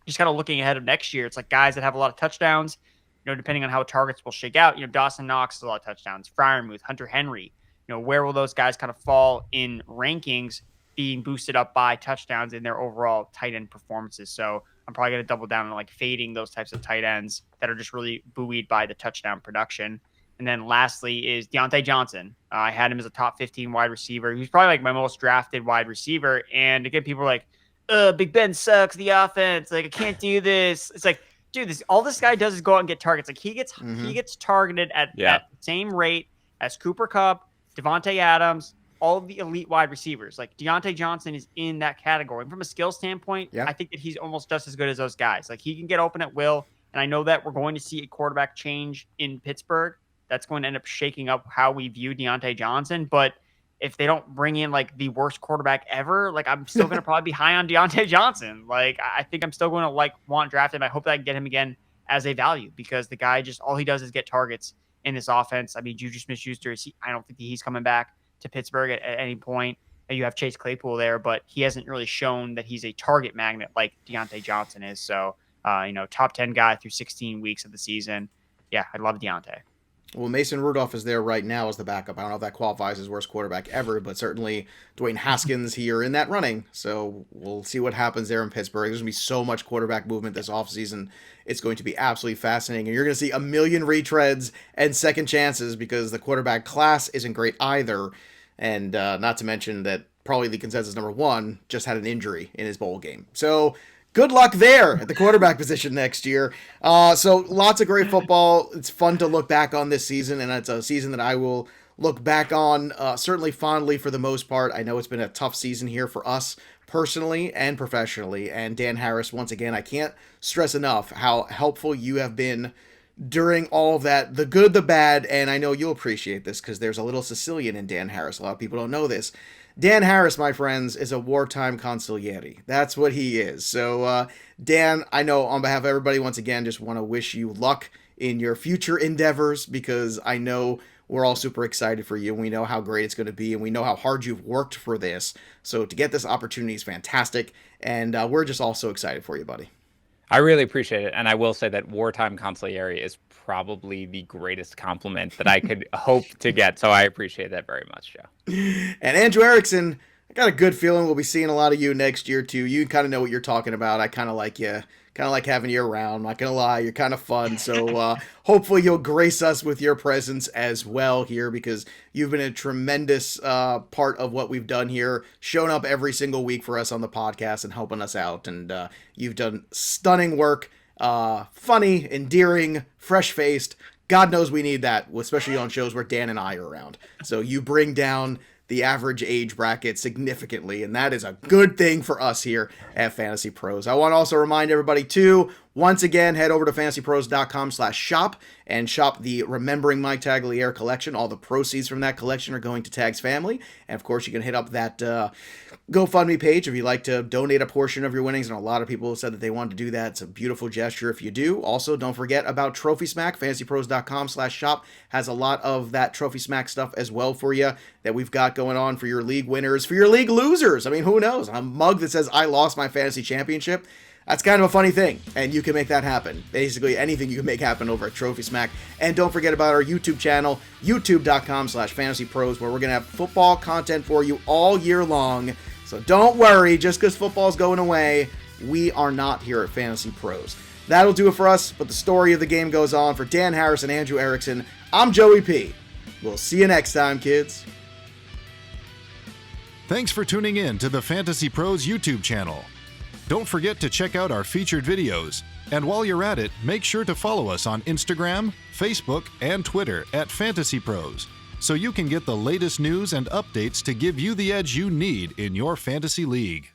just kind of looking ahead of next year, it's like guys that have a lot of touchdowns, depending on how targets will shake out, Dawson Knox has a lot of touchdowns, Freiermuth, Hunter Henry, where will those guys kind of fall in rankings? being boosted up by touchdowns in their overall tight end performances. So I'm probably going to double down on like fading those types of tight ends that are just really buoyed by the touchdown production. And then lastly is Deontay Johnson. I had him as a top 15 wide receiver. He's probably like my most drafted wide receiver. And again, people are like, Big Ben sucks, the offense. Like, I can't do this. It's like, dude, all this guy does is go out and get targets. Like, he gets targeted at the same rate as Cooper Kupp, Devontae Adams, all of the elite wide receivers. Like, Deontay Johnson is in that category. And from a skill standpoint, I think that he's almost just as good as those guys. Like, he can get open at will. And I know that we're going to see a quarterback change in Pittsburgh. That's going to end up shaking up how we view Deontay Johnson. But if they don't bring in like the worst quarterback ever, like I'm still going to probably be high on Deontay Johnson. Like, I think I'm still going to want draft him. I hope that I can get him again as a value, because the guy all he does is get targets in this offense. I mean, Juju Smith-Schuster, I don't think he's coming back to Pittsburgh at any point. And you have Chase Claypool there, but he hasn't really shown that he's a target magnet like Deontay Johnson is. So, top 10 guy through 16 weeks of the season. Yeah, I love Deontay. Well, Mason Rudolph is there right now as the backup. I don't know if that qualifies as worst quarterback ever, but certainly Dwayne Haskins here in that running. So we'll see what happens there in Pittsburgh. There's going to be so much quarterback movement this offseason. It's going to be absolutely fascinating. And you're going to see a million retreads and second chances because the quarterback class isn't great either. And not to mention that probably the consensus number one just had an injury in his bowl game. So good luck there at the quarterback position next year. So lots of great football. It's fun to look back on this season, and it's a season that I will look back on certainly fondly for the most part. I know it's been a tough season here for us personally and professionally. And Dan Harris, once again, I can't stress enough how helpful you have been during all of that, the good, the bad, and I know you'll appreciate this because there's a little Sicilian in Dan Harris. A lot of people don't know this. Dan Harris, my friends, is a wartime consigliere. That's what he is. So, Dan, I know on behalf of everybody, once again, just want to wish you luck in your future endeavors because I know we're all super excited for you. And we know how great it's going to be, and we know how hard you've worked for this. So to get this opportunity is fantastic, and we're just all so excited for you, buddy. I really appreciate it, and I will say that wartime consigliere is probably the greatest compliment that I could hope to get, so I appreciate that very much, Joe. And Andrew Erickson, I got a good feeling we'll be seeing a lot of you next year, too. You kind of know what you're talking about. I kind of like you. Kind of like having you around. I'm not going to lie. You're kind of fun. So hopefully you'll grace us with your presence as well here because you've been a tremendous part of what we've done here, showing up every single week for us on the podcast and helping us out. And you've done stunning work, funny, endearing, fresh-faced. God knows we need that, especially on shows where Dan and I are around. So you bring down the average age bracket significantly, and that is a good thing for us here at Fantasy Pros. I want to also remind everybody too, once again, head over to fantasypros.com/shop and shop the Remembering Mike Tagliere collection. All the proceeds from that collection are going to Tag's family. And of course, you can hit up that GoFundMe page if you'd like to donate a portion of your winnings. And a lot of people have said that they want to do that. It's a beautiful gesture if you do. Also, don't forget about Trophy Smack. fantasypros.com/shop has a lot of that Trophy Smack stuff as well for you that we've got going on for your league winners, for your league losers. I mean, who knows? A mug that says, I lost my fantasy championship. That's kind of a funny thing, and you can make that happen. Basically, anything you can make happen over at Trophy Smack. And don't forget about our YouTube channel, youtube.com/fantasypros, where we're going to have football content for you all year long. So don't worry, just because football's going away, we are not here at Fantasy Pros. That'll do it for us, but the story of the game goes on. For Dan Harris and Andrew Erickson, I'm Joey P. We'll see you next time, kids. Thanks for tuning in to the Fantasy Pros YouTube channel. Don't forget to check out our featured videos. And while you're at it, make sure to follow us on Instagram, Facebook, and Twitter at Fantasy Pros, so you can get the latest news and updates to give you the edge you need in your fantasy league.